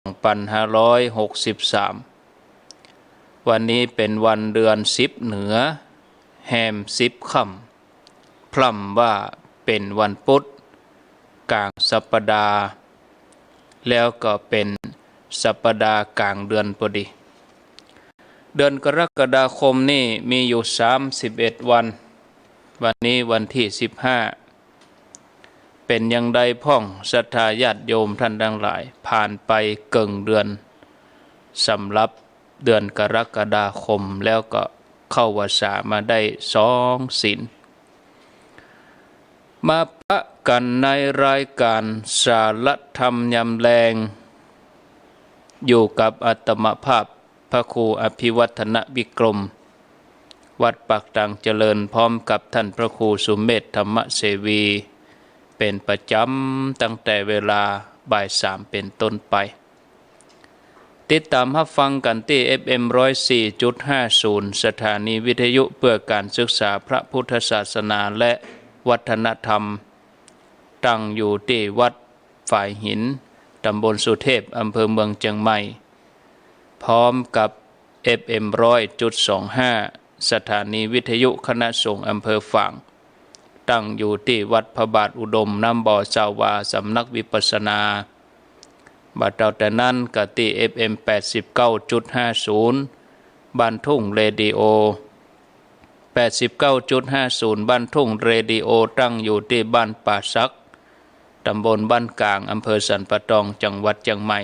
2563วันนี้เป็นวันเดือน10เหนือแฮม10ค่ำพร่ำว่าเป็นวันพุธกลางสัปดาห์แล้วก็เป็นสัปดาห์กลางเดือนพอดีเดือนกรกฎาคมนี่มีอยู่31วันวันนี้วันที่15เป็นอย่างใดพ่องศรัทธาญาติโยมท่านทั้งหลายผ่านไปเกินเดือนสำหรับเดือนกรกฎาคมแล้วก็เข้าวสามาได้2 ศีลมาปะกันในรายการสารธรรมยามแลงอยู่กับอาตมภาพพระครูอภิวัฒนวิกรมวัดปากตังเจริญพร้อมกับท่านพระครูสุเมธธรรมเสวีเป็นประจำตั้งแต่เวลาบ่าย3เป็นต้นไปติดตามรับฟังกันที่ FM 104.50 สถานีวิทยุเพื่อการศึกษาพระพุทธศาสนาและวัฒนธรรมตั้งอยู่ที่วัดฝ่ายหินตำบลสุเทพอำเภอเมืองเชียงใหม่พร้อมกับ FM 100.25 สถานีวิทยุคณะสงฆ์อำเภอฝางตั้งอยู่ที่วัดพระบาทอุดมน้ำบ่อเจ้าวาสำนักวิปัสสนาบัดแต่นั้นกติ FM 89.50 บ้านทุ่งเรดิโอ 89.50 บ้านทุ่งเรดิโอตั้งอยู่ที่บ้านป่าซักตำบลบ้านกลางอำเภอสันปะตองจังหวัดเชียงใหม่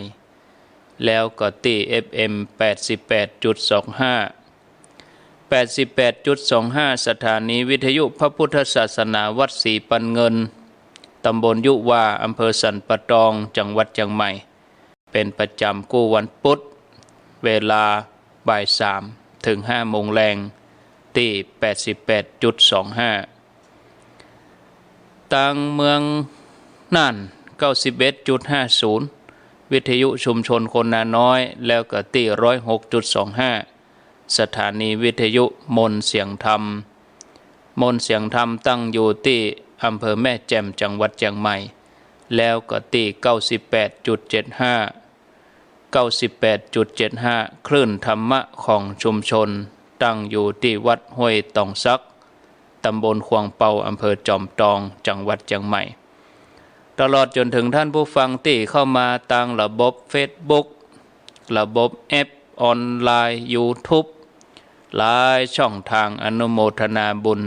แล้วก็ที่ FM 88.25 สถานีวิทยุพระพุทธศาสนาวัดศรีปันเงินตำบลยุวาอำเภอสันปะตองจังหวัดเชียงใหม่เป็นประจำกู้วันพุธเวลาบ่าย3 ถึง 5 โมงแรงที่ 88.25 ต่างเมืองน่าน 91.50 วิทยุชุมชนคนนาน้อยแล้วก็ที่ 106.25 สถานีวิทยุมนเสียงธรรมตั้งอยู่ที่อำเภอแม่แจ่มจังหวัดเชียงใหม่แล้วก็ที่ 98.75 คลื่นธรรมะของชุมชนตั้งอยู่ที่วัดห้วยตองซักตำบลขวางเปาอำเภอจอมทองจังหวัดเชียงใหม่ตลอดจนถึงท่านผู้ฟังที่เข้ามาทางระบบ Facebook ระบบแอปออนไลน์ YouTube หลายช่องทางอนุโมทนาบุญ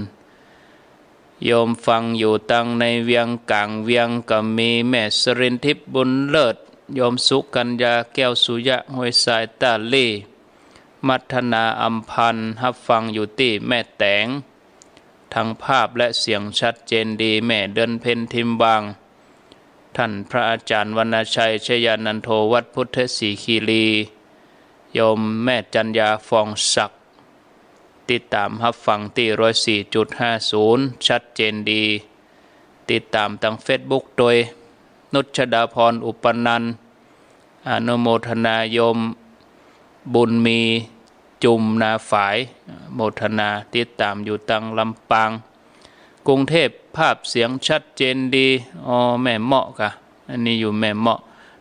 โยมฟังอยู่ตั้งในเวียงกลางเวียงก็มีแม่สรินทิพย์บุญเลิศโยมสุกัญญาแก้วสุยะห้วยสายตาลี่มัทนาอัมพันธ์รับฟังอยู่ที่แม่แตงทั้งภาพและเสียงชัดเจนดีแม่เดินเพ็ญทิมบางท่านพระอาจารย์วรรณชัยชยานันโทวัดพุทธศรีคีรีโยมแม่จัญญาฟองศักดิ์ติดตามรับฟังที่ 104.50 ชัดเจนดีติดตามทาง Facebook โดยนุชดาพรอุปนันท์อนุโมทนาโยมบุญมีจุมนาฝายโมทนาติดตามอยู่ตังลำปางกรุงเทพภาพเสียงชัดเจนดีแม่เหมาะกะอันนี้อยู่แม่เหมาะ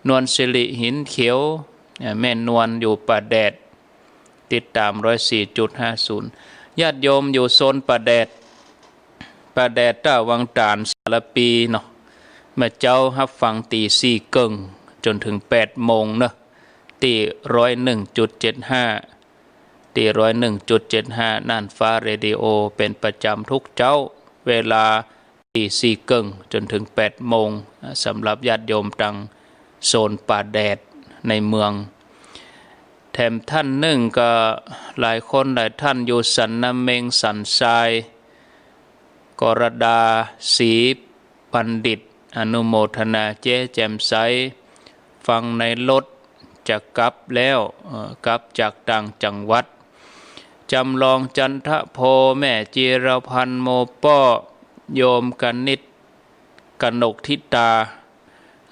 นวลสิริหินเขียวแม่นวลอยู่ป่าแดดติดตาม 104.50 ญาติโยมอยู่โซนป่าแดดต้าวังตานสารปีเนาะเมื่อเจ้ารับฟังตี4 เกิงจนถึง8 โมงเนาะตี101.75ตี101.75น่านฟ้าเรดิโอเป็นประจำทุกเจ้าเวลาตี4 เกิงจนถึง8 โมงสำหรับญาติโยมตังโซนป่าแดดในเมืองแถมท่านหนึ่งก็หลายคนหลายท่านอยู่สันน้ำเมงสันทรายกรดาศรีปันดิตอนุโมทนาเจ๊แจ่มใสฟังในรถจะกลับแล้วกลับจากต่างจังหวัดจำลองจันทโพแม่จีรพันธ์โมป้อโยมกนิษฐ์กนกทิตา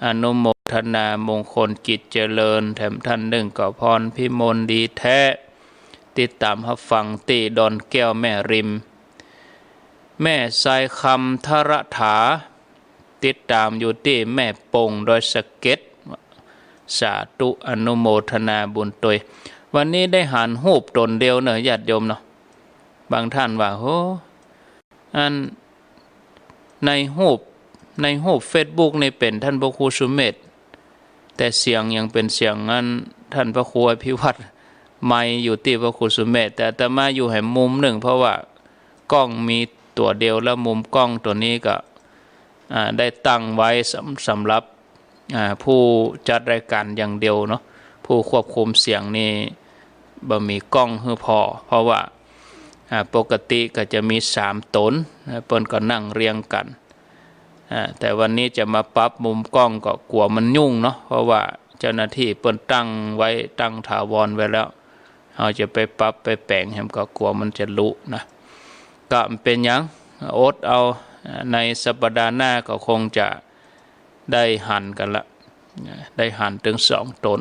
อนุโมทนามงคลกิจเจริญแถมท่านหนึ่งก็พรพิมลดีแท้ติดตามรับฟังตีดอนแก้วแม่ริมแม่สายคำทรถาติดตามอยู่ที่แม่ปงโดยสะเก็ต สาธุอนุโมทนาบุญตวยวันนี้ได้หันรูปตนเดียวเนอะญาติโยมเนาะบางท่านว่าโหอันในรูป Facebook นี่เป็นท่านพระครูสุเมธแต่เสียงยังเป็นเสียงนั้นท่านพระครูอภิวัตรไม่อยู่ที่พระครูสุเมธแต่อาตมาอยู่แห่งมุมหนึ่งเพราะว่ากล้องมีตัวเดียวแล้วมุมกล้องตัวนี้ก็ได้ตั้งไว้สำหรับผู้จัดรายการอย่างเดียวเนาะผู้ควบคุมเสียงนี่บ่มีกล้องให้พอเพราะว่าปกติก็จะมี3ตนเปิ้นก็นั่งเรียงกันแต่วันนี้จะมาปรับมุมกล้องก็กลัวมันยุ่งเนาะเพราะว่าเจ้าหน้าที่เปิ้นตั้งไว้ตั้งถาวรไว้แล้วเราจะไปปรับไปแปลงให้มันก็กลัวมันจะลุนะก็เป็นหยังอดเอาในสัปดาห์หน้าก็คงจะได้หั่นกันละได้หั่นถึง2ตน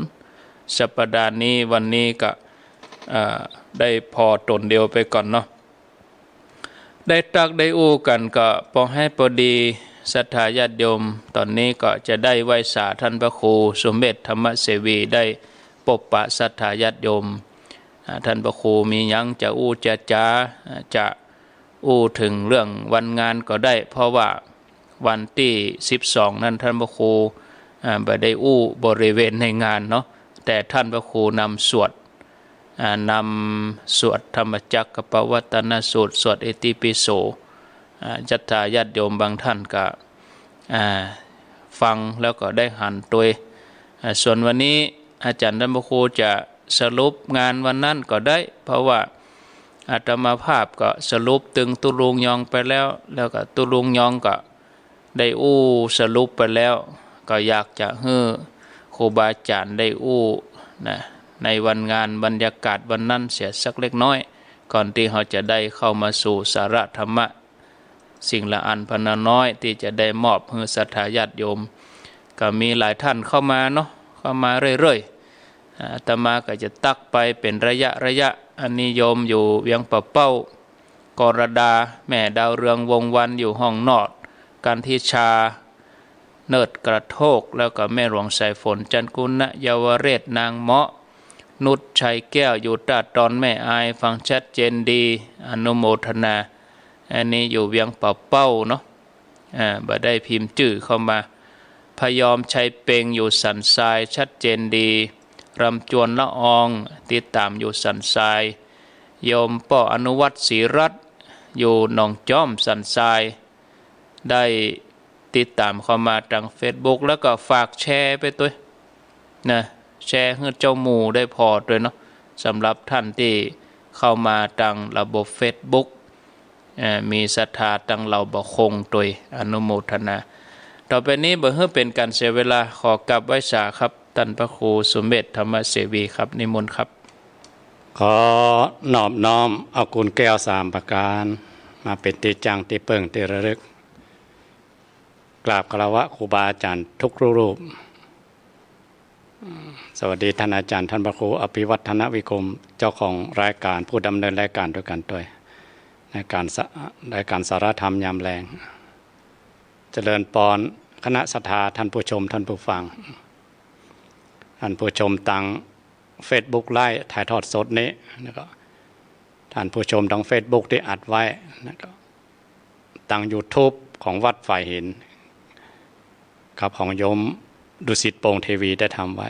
สัปดาห์นี้วันนี้ก็ได้พอตนเดียวไปก่อนเนาะได้ตักได้อู้กันก็พอให้พอดีศรัทธาญาติโยมตอนนี้ก็จะได้ไหว้สาท่านพระครูสมเด็จธรรมเสวีได้ปบปะศรัทธาญาติโยมท่านพระครูมียังจะอู้จะอู้ถึงเรื่องวันงานก็ได้เพราะว่าวันที่12นั้นท่านพระครูไปได้อู้บริเวณในงานเนาะแต่ท่านพระครูนำสวดธรรมจักรปวัตตนสูตรสวดอิติปิโสจัตตาญาติโยมบางท่านก็ฟังแล้วก็ได้หันตัวส่วนวันนี้อาจารย์ท่านพระครูจะสรุปงานวันนั้นก็ได้เพราะว่าอาตมาภาพก็สรุปตึงตุลุงยองไปแล้วก็ตุลุงยองก็ได้อู้สรุปไปแล้วก็อยากจะให้ครูบาอาจารย์ได้อู้นะในวันงานบรรยากาศวันนั้นเสียสักเล็กน้อยก่อนที่เขาจะได้เข้ามาสู่สาระธรรมะสิ่งละอันพนน้อยที่จะได้มอบให้ศรัทธาญาติโยมก็มีหลายท่านเข้ามาเนาะเข้ามาเรื่อยๆอาตมาก็จะตักไปเป็นระยะอันนี้โยมอยู่เวียงปะเป้ากรดาแม่ดาวเรืองวงวันอยู่ห้องนอดการทิชาเนิดกระโทกแล้วก็แม่หลวงสายฝนจันกุณเยาวเรศนางเมาะนุชชัยแก้วอยู่ตาตอนแม่อายฟังชัดเจนดีอนุโมทนาอันนี้อยู่เวียงปะเป้าเนาะบ่ได้พิมพ์ชื่อเข้ามาพยอมชัยเปงอยู่สันทรายชัดเจนดีรำจวนละอองติดตามอยู่สันทรายโยมป้ออนุวัตรศรีรัตน์อยู่หนองจ้อมสันทรายได้ติดตามเข้ามาทาง Facebook แล้วก็ฝากแชร์ไปตัวนะแชร์ให้เจ้าหมู่ได้พอด้วยเนาะสำหรับท่านที่เข้ามาทางระบบ Facebook มีศรัทธาทางเราบ่คงตัวอนุโมทนาต่อไปนี้บ่ให้เป็นการเสียเวลาขอกลับไหว้สาครับท่านพระครูสมเด็จธรรมเสวีครับนิมนต์ครับขอนอบน้อมเอากุลแก้ว3ประการมาเป็นที่จังที่เปิ่งที่ระลึกกราบคารวะครูบาอาจารย์ทุกรูปสวัสดีท่านอาจารย์ท่านพระครูอภิวัฒนวิกรมเจ้าของรายการผู้ดำเนินรายการด้วยกันด้วยในการสาระธรรมยามแรงเจริญปอนคณะศรัทธาท่านผู้ชมท่านผู้ฟังท่านผู้ชมตัง Facebook ไลฟ์ถ่ายทอดสดนี้แล้วก็ท่านผู้ชมทาง Facebook ที่อัดไว้แล้วก็ตัง YouTube ของวัดฝ่ายหินกับของโยมดุสิตโปงเทวีได้ทำไว้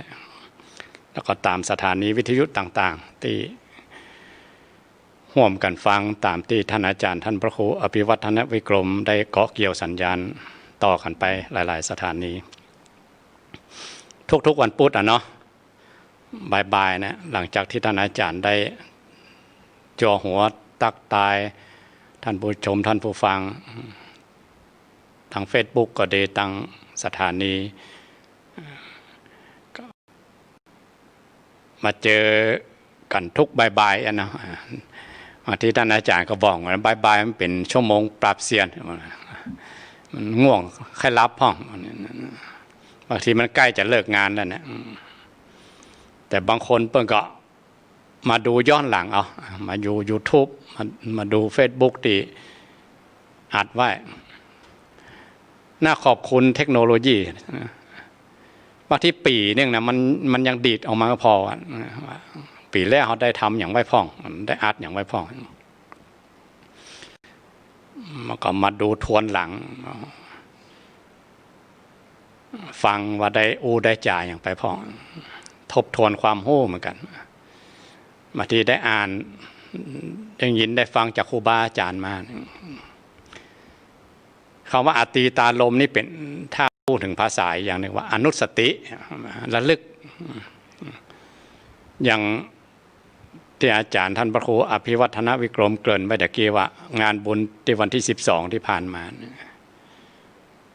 แล้วก็ตามสถานีวิทยุต่างๆที่ร่วมกันฟังตามที่ท่านอาจารย์ท่านพระครูอภิวัฒนวิกรมได้เกาะเกี่ยวสัญญาณต่อกันไปหลายๆสถานีทุกๆวันพุธเนาะบ่ายๆนะหลังจากที่ท่านอาจารย์ได้จ่อหัวตักตายท่านผู้ชมท่านผู้ฟังทาง Facebook ก็ดีทางสถานีมาเจอกันทุกบ่ายๆนะที่ท่านอาจารย์ก็บอกว่าบ่ายๆมันเป็นชั่วโมงปราบเซียนมันง่วงใครรับห้องบางทีมันใกล้จะเลิกงานแล้วเนี่ยแต่บางคนเพิ่งก็มาดูย้อนหลังเอามาอยู่ YouTube มาดู Facebook ที่อัดไว้น่าขอบคุณเทคโนโลยี บางที่ปีนึงนะมันยังดีดออกมาก็พอปีแรกเขาได้ทำอย่างไว้พ่องได้อัดอย่างไว้พ่องมันก็มาดูทวนหลังฟังว่าได้ได้จ่ายอย่างไปพ่องทบทวนความรู้เหมือนกันบางทีได้อ่านได้ยินได้ฟังจากครูบาอาจารย์มาคำว่าอตีตาลมนี่เป็นถ้าพูดถึงภาษาอย่างหนึ่งว่าอนุสติระลึกอย่างที่อาจารย์ท่านพระครูอภิวัฒนวิกรมเกริ่นไว้ตะกี้ว่างานบุญที่วันที่12ที่ผ่านมา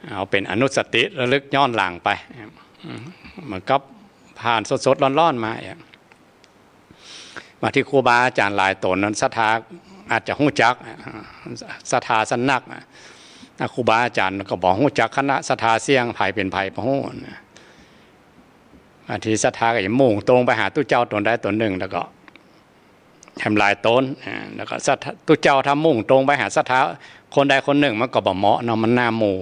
เอาเป็นอนุสติระลึกย้อนหลังไปมันก็ผ่านสดๆร้อนๆมาที่ครูบาอาจารย์หลายตนนั้นศรัทธาอาจจะหู้จักศรัทธาสนักครูบาอาจารย์ก็บอกหู้จักคณะศรัทธาเสี่ยงไผ่เป็นไผ่พะหู้บางทีศรัทธาก็จะมุ่งตรงไปหาตู้เจ้าตนใดตนหนึ่งแล้วก็ทำลายต้นแล้วก็ตู้เจ้าทำมุ่งตรงไปหาศรัทธาคนใดคนหนึ่งมันก็บ่เหมาะเนาะมันหน้าหมู่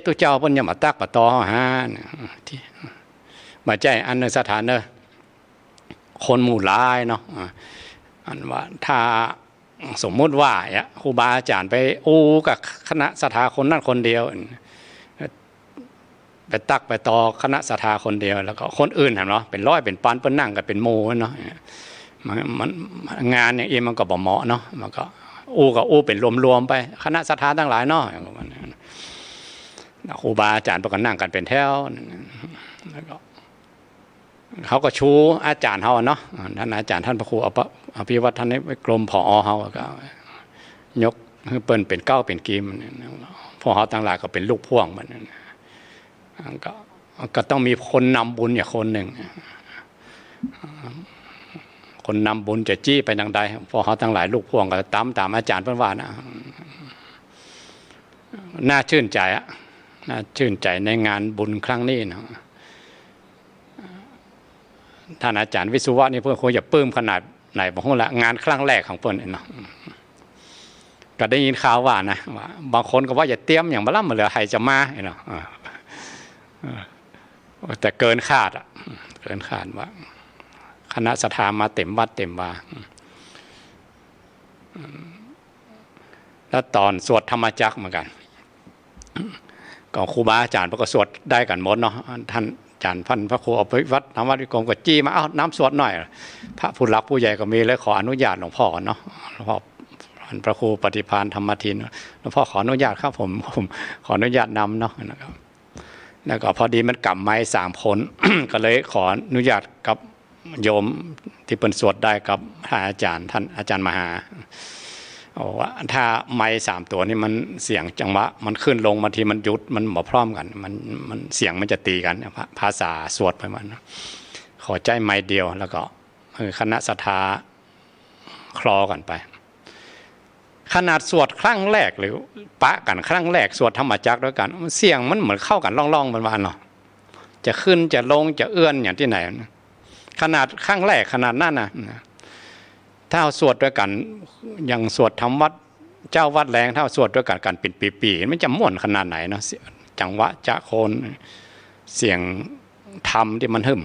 ตู้เจ้าเพิ่นยังมาตักมาตอฮะที่มาใจอันนึงสถานเนอะคนหมู่หลายเนาะอันว่าถ้าสมมุติว่าครูบาอาจารย์ไปกับคณะศรัทธาคนนั้นคนเดียวไปตักไปตอคณะศรัทธาคนเดียวแล้วก็คนอื่นเนาะเป็นร้อยเป็นพันเป็นนั่งกันเป็นหมู่เนาะมันงานอย่างนี้มันก็บ่เหมาะเนาะมันก็กับเป็นรวมๆไปคณะศรัทธาทั้งหลายเนาะครูบาอาจารย์ประกันนั่งกันเป็นแถวแล้วก็เขาก็ชูอาจารย์เขาเนาะท่านอาจารย์ท่านพระครูอภิวัฒน์วิกรมผอเขาก็ยกเปิ้นเป็นเก้าเป็นกีมพอเขาทั้งหลายก็เป็นลูกพ่วงมันก็ต้องมีคนนำบุญอย่างคนหนึ่งคนนำบุญจะจี้ไปทางใดพอเขาทั้งหลายลูกพ่วงก็ตามอาจารย์เพิ่นว่านะน่าชื่นใจน่าชื่นใจในงานบุญครั้งนี้นะท่านอาจารย์วิศวะนี่เพื่อนคงจะปลื้มขนาดไหนบอกว่าละงานครั้งแรกของเพื่อนเนาะก็ได้ยินข่าวว่านะว่าบางคนก็ว่าอย่าเตรียมอย่างมาล่ำมาเหลือใครจะมาเนาะแต่เกินคาดเกินคาดว่าคณะศรัทธามาเต็มวัดเต็มว่าแล้วตอนสวดธรรมจักรเหมือนกันก็ครูบาอาจารย์ก็สวดได้กันหมดเนาะท่านอาจารย์พันพระครูอภิวัฒนวิกรมก็จี้มาเอาน้ำสวดหน่อยพระผู้หลักผู้ใหญ่ก็มีเลยขออนุญาตหลวงพ่อเนาะหลวงพ่อพระครูปฏิภาณธรรมทินหลวงพ่อขออนุญาตครับผมขออนุญาตนำเนาะนะครับแล้วก็พอดีมันกลับไม้3 คน ก็เลยขออนุญาตกับโยมที่เป็นสวดได้กับอาจารย์ท่านอาจารย์มหาว่าถ้าไม้3 ตัวนี่มันเสียงจังหวะมันขึ้นลงบางทีมันหยุดมันบ่พร้อมกันมันเสียงมันจะตีกันภาษาสวดไปมันขอใจไม้เดียวแล้วก็คณะศรัทธาคลอกันไปขนาดสวดครั้งแรกหรือปะกันครั้งแรกสวดธรรมจักรด้วยกันเสียงมันเหมือนเข้ากันล่องๆวันๆเนาะจะขึ้นจะลงจะเอื้อนอย่างที่ไหนขนาดครั้งแรกขนาดนั้นนะถ้าสวดด้วยกันอย่างสวดธรรมวัดเจ้าวัดแรงถ้าสวดด้วยกันเป็นปีๆมันจะม่วนขนาดไหนเนาะจังหวะจะโคนเสียงธรรมที่มันหึ่ม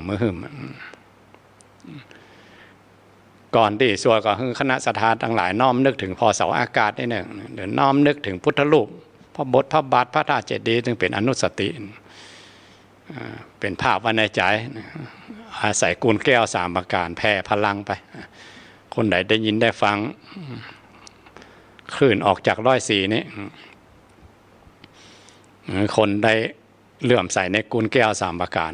ก่อนที่สวดก็คือคณะศรัทธาทั้งหลายน้อมนึกถึงพอเสาอากาศได้หนึ่งหรือน้อมนึกถึงพุทธรูปพระบทพระบาทพระธาตุเจดีย์ซึ่งเป็นอนุสติเป็นภาพไว้ในใจอาศัยกุลแก้ว3 ประการแผ่พลังไปคนไหนได้ยินได้ฟังคลื่นออกจาก104นี้คนได้เลื่อมใสในกุลแก้ว3 ประการ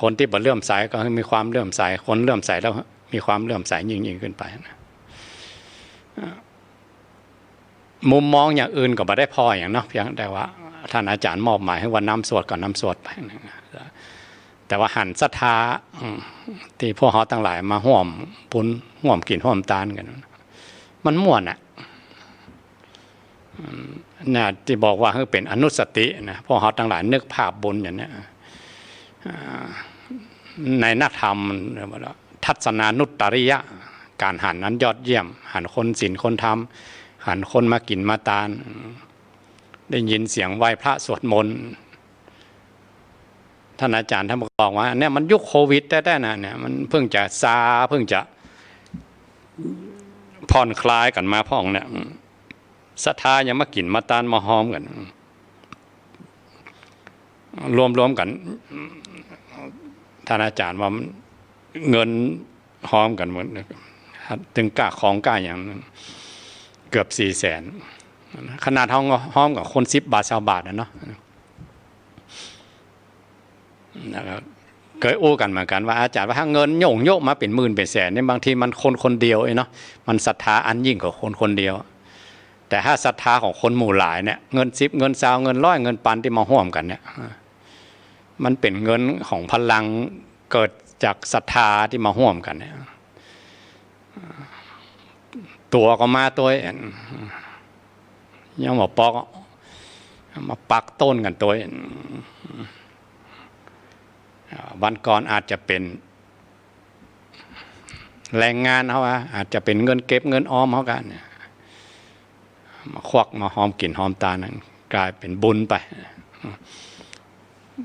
คนที่บ่เลื่อมใสก็มีความเลื่อมใสคนเลื่อมใสแล้วมีความเลื่อมใสยิ่งขึ้นไปมุมมองอย่างอื่นก็บ่ได้พออย่างเนาะเพียงแต่ว่าท่านอาจารย์มอบหมายให้ว่าน้ำสวดก่อนน้ำสวดไปแต่ว่าหันศรัทธาที่พวกเขาทั้งหลายมาห่วมปุ้นห่วมกินห่วมตานกันมันม่วนน่ะที่บอกว่าเป็นอนุสตินะพวกเขาทั้งหลายนึกภาพบุญอย่างนี้ในนักธรรมทัศนานุตตริยะการหันนั้นยอดเยี่ยมหันคนศีลคนธรรมหันคนมากินมาตานได้ยินเสียงไหว้พระสวดมนต์ ท่านอาจารย์ท่านบอกว่าเนี่ยมันยุคโควิดแต่ๆนะเนี่ยมันเพิ่งจะซาเพิ่งจะผ่อนคลายกันมาพ่องเนี่ยศรัทธายังมากินมาตานมาหอมกันรวมกันท่านอาจารย์ว่าเงินหอมกันหมดถึงกล้าของกล้าอย่างเกือบ400,000ขนาดหอมกับคน10 บาท20 บาทนะเนาะนะครับเคยอู้กันเหมือนกันว่าอาจารย์ว่าถ้าเงินโยกมาเป็นหมื่นเป็นแสนเนี่ยบางทีมันคนเดียวเนาะมันศรัทธาอันยิ่งกว่าคนเดียวแต่ถ้าศรัทธาของคนหมู่หลายเนี่ยเงิน10เงิน20เงิน100เงินปันที่มาร่วมกันเนี่ยมันเป็นเงินของพลังเกิดจากศรัทธาที่มาร่วมกันเนี่ยตัวก็มาตัวยังมาปอกมาปักต้นกันตัววันก่อนอาจจะเป็นแรงงานเขาอาจจะเป็นเงินเก็บเงินออมเขากันมาควักมาหอมกลิ่นหอมตานั้นกลายเป็นบุญไป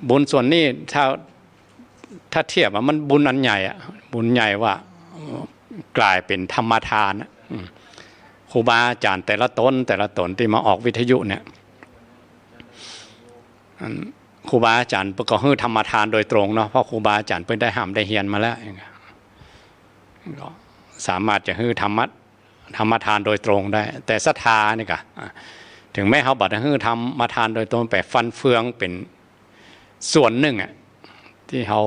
บุญส่วนนี้ถ้าเทียบว่ามันบุญอันใหญ่อะบุญใหญ่ว่ากลายเป็นธรรมทานครูบาอาจารย์แต่ละตนที่มาออกวิทยุเนี่ยครูบาอาจารย์ก็ฮื้อธรรมทานโดยตรงเนาะเพราะครูบาอาจารย์เพิ่งได้ห้ามได้เฮียนมาแล้วก็สามารถจะฮื้อธรรมทานโดยตรงได้แต่ศรัทธานี่ก็ถึงแม้เขาบัดฮื้อธรรมทานโดยตรงแต่ฟันเฟืองเป็นส่วนหนึ่งที่เขา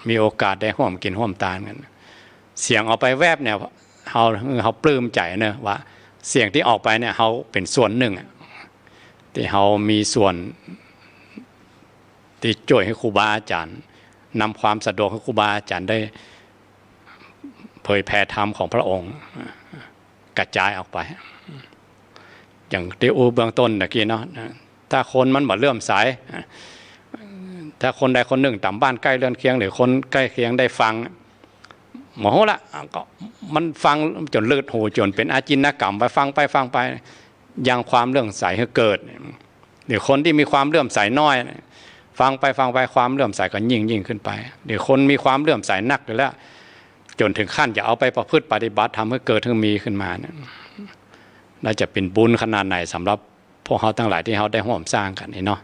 มีโอกาสได้ร่วมกินร่วมทานกันเสียงออกไปแวบเนี่ยเขาปลื้มใจเนอะว่าเสียงที่ออกไปเนี่ยเขาเป็นส่วนหนึ่งที่เขามีส่วนที่ช่วยให้ครูบาอาจารย์นำความสะดวกให้ครูบาอาจารย์ได้เผยแผ่ธรรมของพระองค์กระจายออกไปอย่างที่อูเบื้องต้นเมื่อกี้เนาะถ้าคนมันบ่เลื่อมใสถ้าคนใดคนหนึ่งต่ำบ้านใกล้เรือนเคียงหรือคนใกล้เคียงได้ฟังหมอละก็มันฟังจนเลือดหูจนเป็นอาจินกรรมไปฟังไปยังความเลื่อมใสให้เกิดหรือคนที่มีความเลื่อมใสน้อยฟังไปความเลื่อมใสก็ยิ่งขึ้นไปหรือคนมีความเลื่อมใสนักอยู่แล้วจนถึงขั้นจะเอาไปประพฤติปฏิบัติทำให้เกิดให้มีขึ้นมาเนี่ยน่าจะเป็นบุญขนาดไหนสำหรับพวกเขาทั้งหลายที่เขาได้ร่วมสร้างกันนี่เนาะ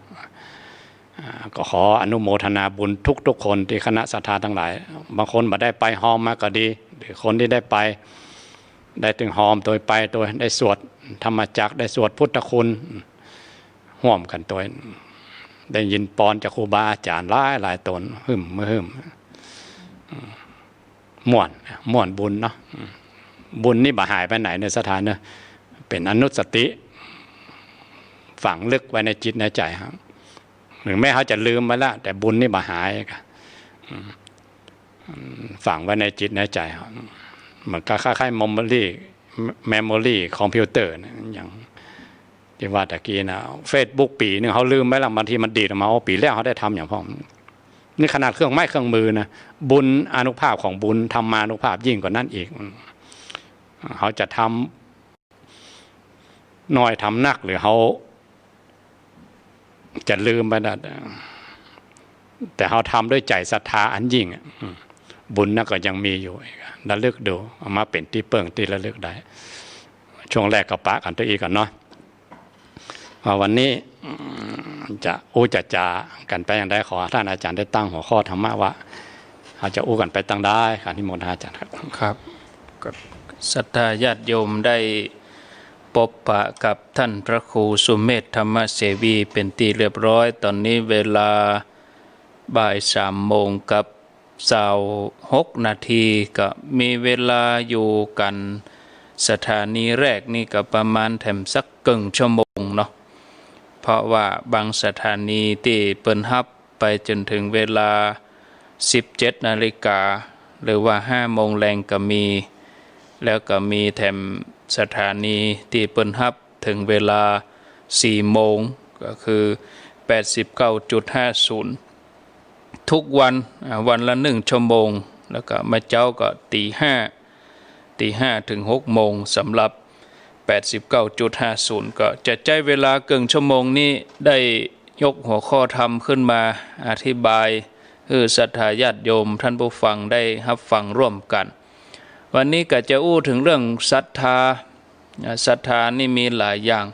ก็ขออนุโมทนาบุญทุกคนที่คณะศรัทธาทั้งหลายบางคนมาได้ไปหอมมาก็ดีหรือคนที่ได้ไปได้ถึงหอมโดยไปโดยได้สวดธรรมจักรได้สวดพุทธคุณร่วมกันตัวได้ยินปอนจากครูบาอาจารย์หลายตนหึมม่วนบุญเนาะบุญนี่บ่หายไปไหนในสถานเนอะเป็นอนุสติฝังลึกไว้ในจิตในใจครับหรือแม้เขาจะลืมไปแล้วแต่บุญนี่บ่หายฝังไว้ในจิตในใจครับเหมือนกับคล้ายๆเมมโมรี่คอมพิวเตอร์นะอย่างที่ว่าตะกี้นะFacebook ปีนึงเขาลืมไปแล้วบางทีมันดีดออกมาปีแรกเขาได้ทำอย่างพ่อนี่ขนาดเครื่องไม้เครื่องมือนะบุญอานุภาพของบุญธรรมานุภาพยิ่งกว่านั้นอีกเขาจะทำน้อยทำนักหรือเขาจะลืมไปนะแต่เขาทำด้วยใจศรัทธาอันยิ่งบุญนั่นก็ยังมีอยู่ระลึกดูเอามาเป็นที่เปิ่งที่ระลึกได้ช่วงแรกก็ปะกันตัวอีกก่อนเนาะวันนี้จะจากันไปอย่างไรขอท่านอาจารย์ได้ตั้งหัวข้อธรรมะว่าอาจจะกันไปตั้งได้ค่ะที่มณฑลอาจารย์ครับศรัทธาญาติโยมได้พบปะกับท่านพระครูสุเมธธรรมเสวีเป็นที่เรียบร้อยตอนนี้เวลาบ่าย3:00กับ26 นาทีก็มีเวลาอยู่กันสถานีแรกนี่ก็ประมาณแถมสักครึ่งชั่วโมงเนาะเพราะว่าบางสถานีที่เปิดฮับไปจนถึงเวลา 17 นาฬิกาหรือว่า 5 โมงแรงก็มีแล้วก็มีแถมสถานีที่เปิดฮับถึงเวลา 4 โมงก็คือ 89.50 ทุกวันละ1 ชั่วโมงแล้วก็มาเจ้าก็ตีห้าถึง 6 โมงสำหรับ 89.50 ก็จะใช้เวลาเกินชั่วโมงนี้ได้ยกหัวข้อธรรมขึ้นมาอธิบาย ศรัทธาญาติโยมท่านผู้ฟังได้รับฟังร่วมกัน วันนี้ก็จะอู้ถึงเรื่องศรัทธาศรัทธานี่มีหลายอย่าง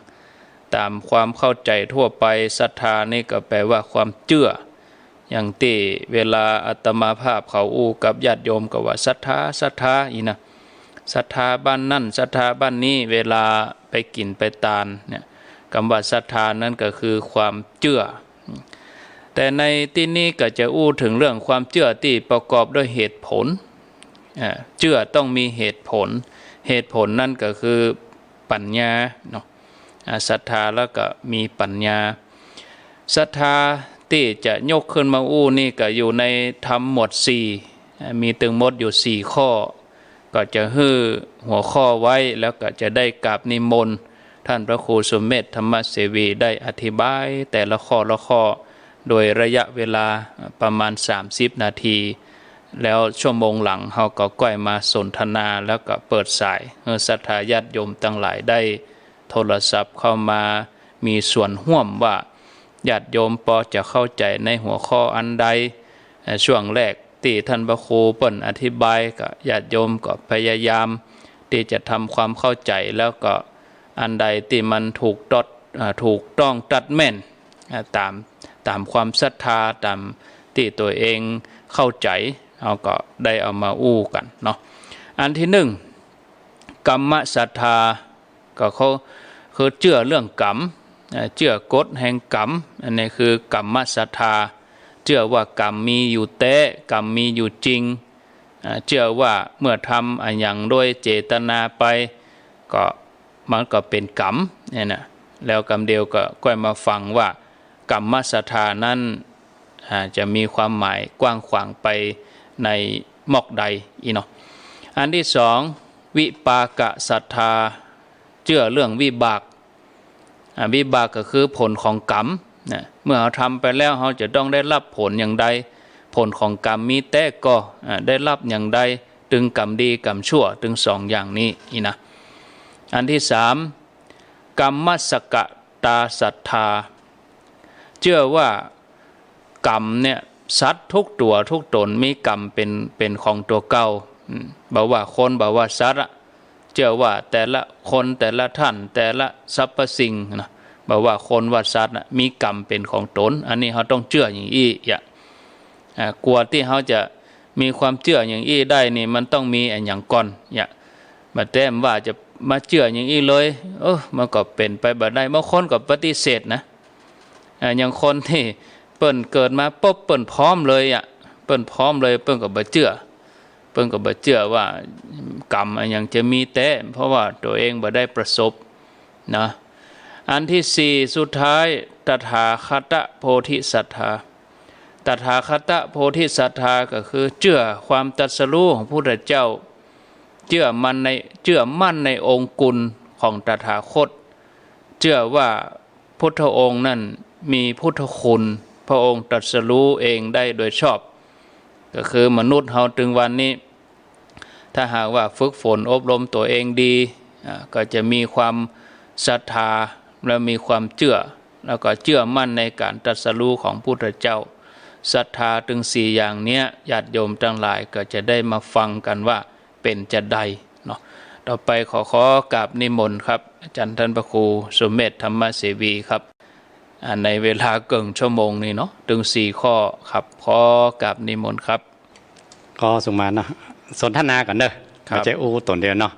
ตามความเข้าใจทั่วไปศรัทธานี่ก็แปลว่าความเชื่ออย่างที่เวลาอาตมาภาพเขาอู้กับญาติโยมก็ว่าศรัทธาศรัทธาอีนะศรัทธาบ้านนั่นศรัทธาบ้านนี้เวลาไปกินไปตาลเนี่ยคำว่าศรัทธานั้นก็คือความเชื่อแต่ในที่นี้ก็จะอู้ถึงเรื่องความเชื่อที่ประกอบด้วยเหตุผลเชื่อต้องมีเหตุผลเหตุผลนั่นก็คือปัญญาเนาะศรัทธาแล้วก็มีปัญญาศรัทธาที่จะยกขึ้นมาอู้นี่ก็อยู่ในธรรมหมวด4มีตึงหมดอยู่4ข้อก็จะฮื้อหัวข้อไว้แล้วก็จะได้กราบนิมนต์ท่านพระครูสมเด็จธรรมเสวีได้อธิบายแต่ละข้อละข้อโดยระยะเวลาประมาณ30นาทีแล้วชั่วโมงหลังเขาก็ก้อยมาสนทนาแล้วก็เปิดสายศรัทธาญาติโยมทั้งหลายได้โทรศัพท์เข้ามามีส่วนร่วมว่าญาติโยมพอจะเข้าใจในหัวข้ออันใดช่วงแรกที่ท่านพระครูเปิ้นอธิบายก็ญาติโยมก็พยายามที่จะทำความเข้าใจแล้วก็อันใดที่มันถูกต้องตัดแม่นตามความศรัทธาตามที่ตัวเองเข้าใจเราก็ได้เอามาอู้กันเนาะอันที่1กรรมศรัทธาก็เขาคือเชื่อเรื่องกรรมเชื่อกฎแห่งกรรมอันนี้คือกรรมศรัทธาเชื่อว่ากรรมมีอยู่แท้กรรมมีอยู่จริงเชื่อว่าเมื่อทำอันอย่างโดยเจตนาไปก็มันก็เป็นกรรมเนี่ยนะแล้วกรรมเดียวก็ค่อยมาฟังว่ากรรมศรัทธานั้นจะมีความหมายกว้างขวางไปในหมอกใดอีเนาะอันที่2วิปากศรัทธาเชื่อเรื่องวิบากวิบากก็คือผลของกรรมนะเมื่อเราทำไปแล้วเราจะต้องได้รับผลอย่างใดผลของกรรมมีแต่ก็ได้รับอย่างใดถึงกรรมดีกรรมชั่วถึง2อย่างนี้อีนะอันที่3กรรมสกตาศรัทธาเชื่อว่ากรรมเนี่ยสัตว์ทุกตัวทุกตนมีกรรมเป็นของตัวเก่าบอกว่าคนบอกว่าสัตว์เชื่อว่าแต่ละคนแต่ละท่านแต่ละสรรพสิ่งนะบอกว่าคนว่าสัตว์มีกรรมเป็นของตนอันนี้เขาต้องเชื่ออย่างอี้กลัวที่เขาจะมีความเชื่ออย่างอี้ได้นี่มันต้องมีอย่างก่อนมาแต้มว่าจะมาเชื่ออย่างอี้เลยมันก็เป็นไปแบบใดบางคนก็ปฏิเสธนะอย่างคนที่เปิ้นเกิดมาปุ๊บเปิ้นพร้อมเลยเปิ้นพร้อมเลยเปิ้นก็บ่เชื่อว่ากรรมอย่างจะมีแต่เพราะว่าตัวเองบ่ได้ประสบนะอันที่4สุดท้ายตถาคตโพธิศรัทธาตถาคตโพธิศรัทธาก็คือเชื่อความตรัสรู้ของพระพุทธเจ้าเชื่อมั่นในองค์กุลของตถาคตเชื่อว่าพุทธองค์นั้นมีพุทธคุณพระองค์ตรัสรู้เองได้โดยชอบก็คือมนุษย์เฮาถึงวันนี้ถ้าหากว่าฝึกฝนอบรมตัวเองดีก็จะมีความศรัทธาและมีความเชื่อแล้วก็เชื่อมั่นในการตรัสรู้ของพุทธเจ้าศรัทธาถึง4อย่างเนี้ยญาติโยมทั้งหลายก็จะได้มาฟังกันว่าเป็นจะใดเนาะต่อไปขอกราบนิมนต์ครับอาจารย์ท่านพระครูสมเด็จธรรมเสวีครับในเวลาเกินชั่วโมงนี้เนาะถึง4ข้อครับขอกราบนิมนต์ครับก็สุมานะสนทนากันเด้อไม่ใช่อู้ตนเดียวเนาะ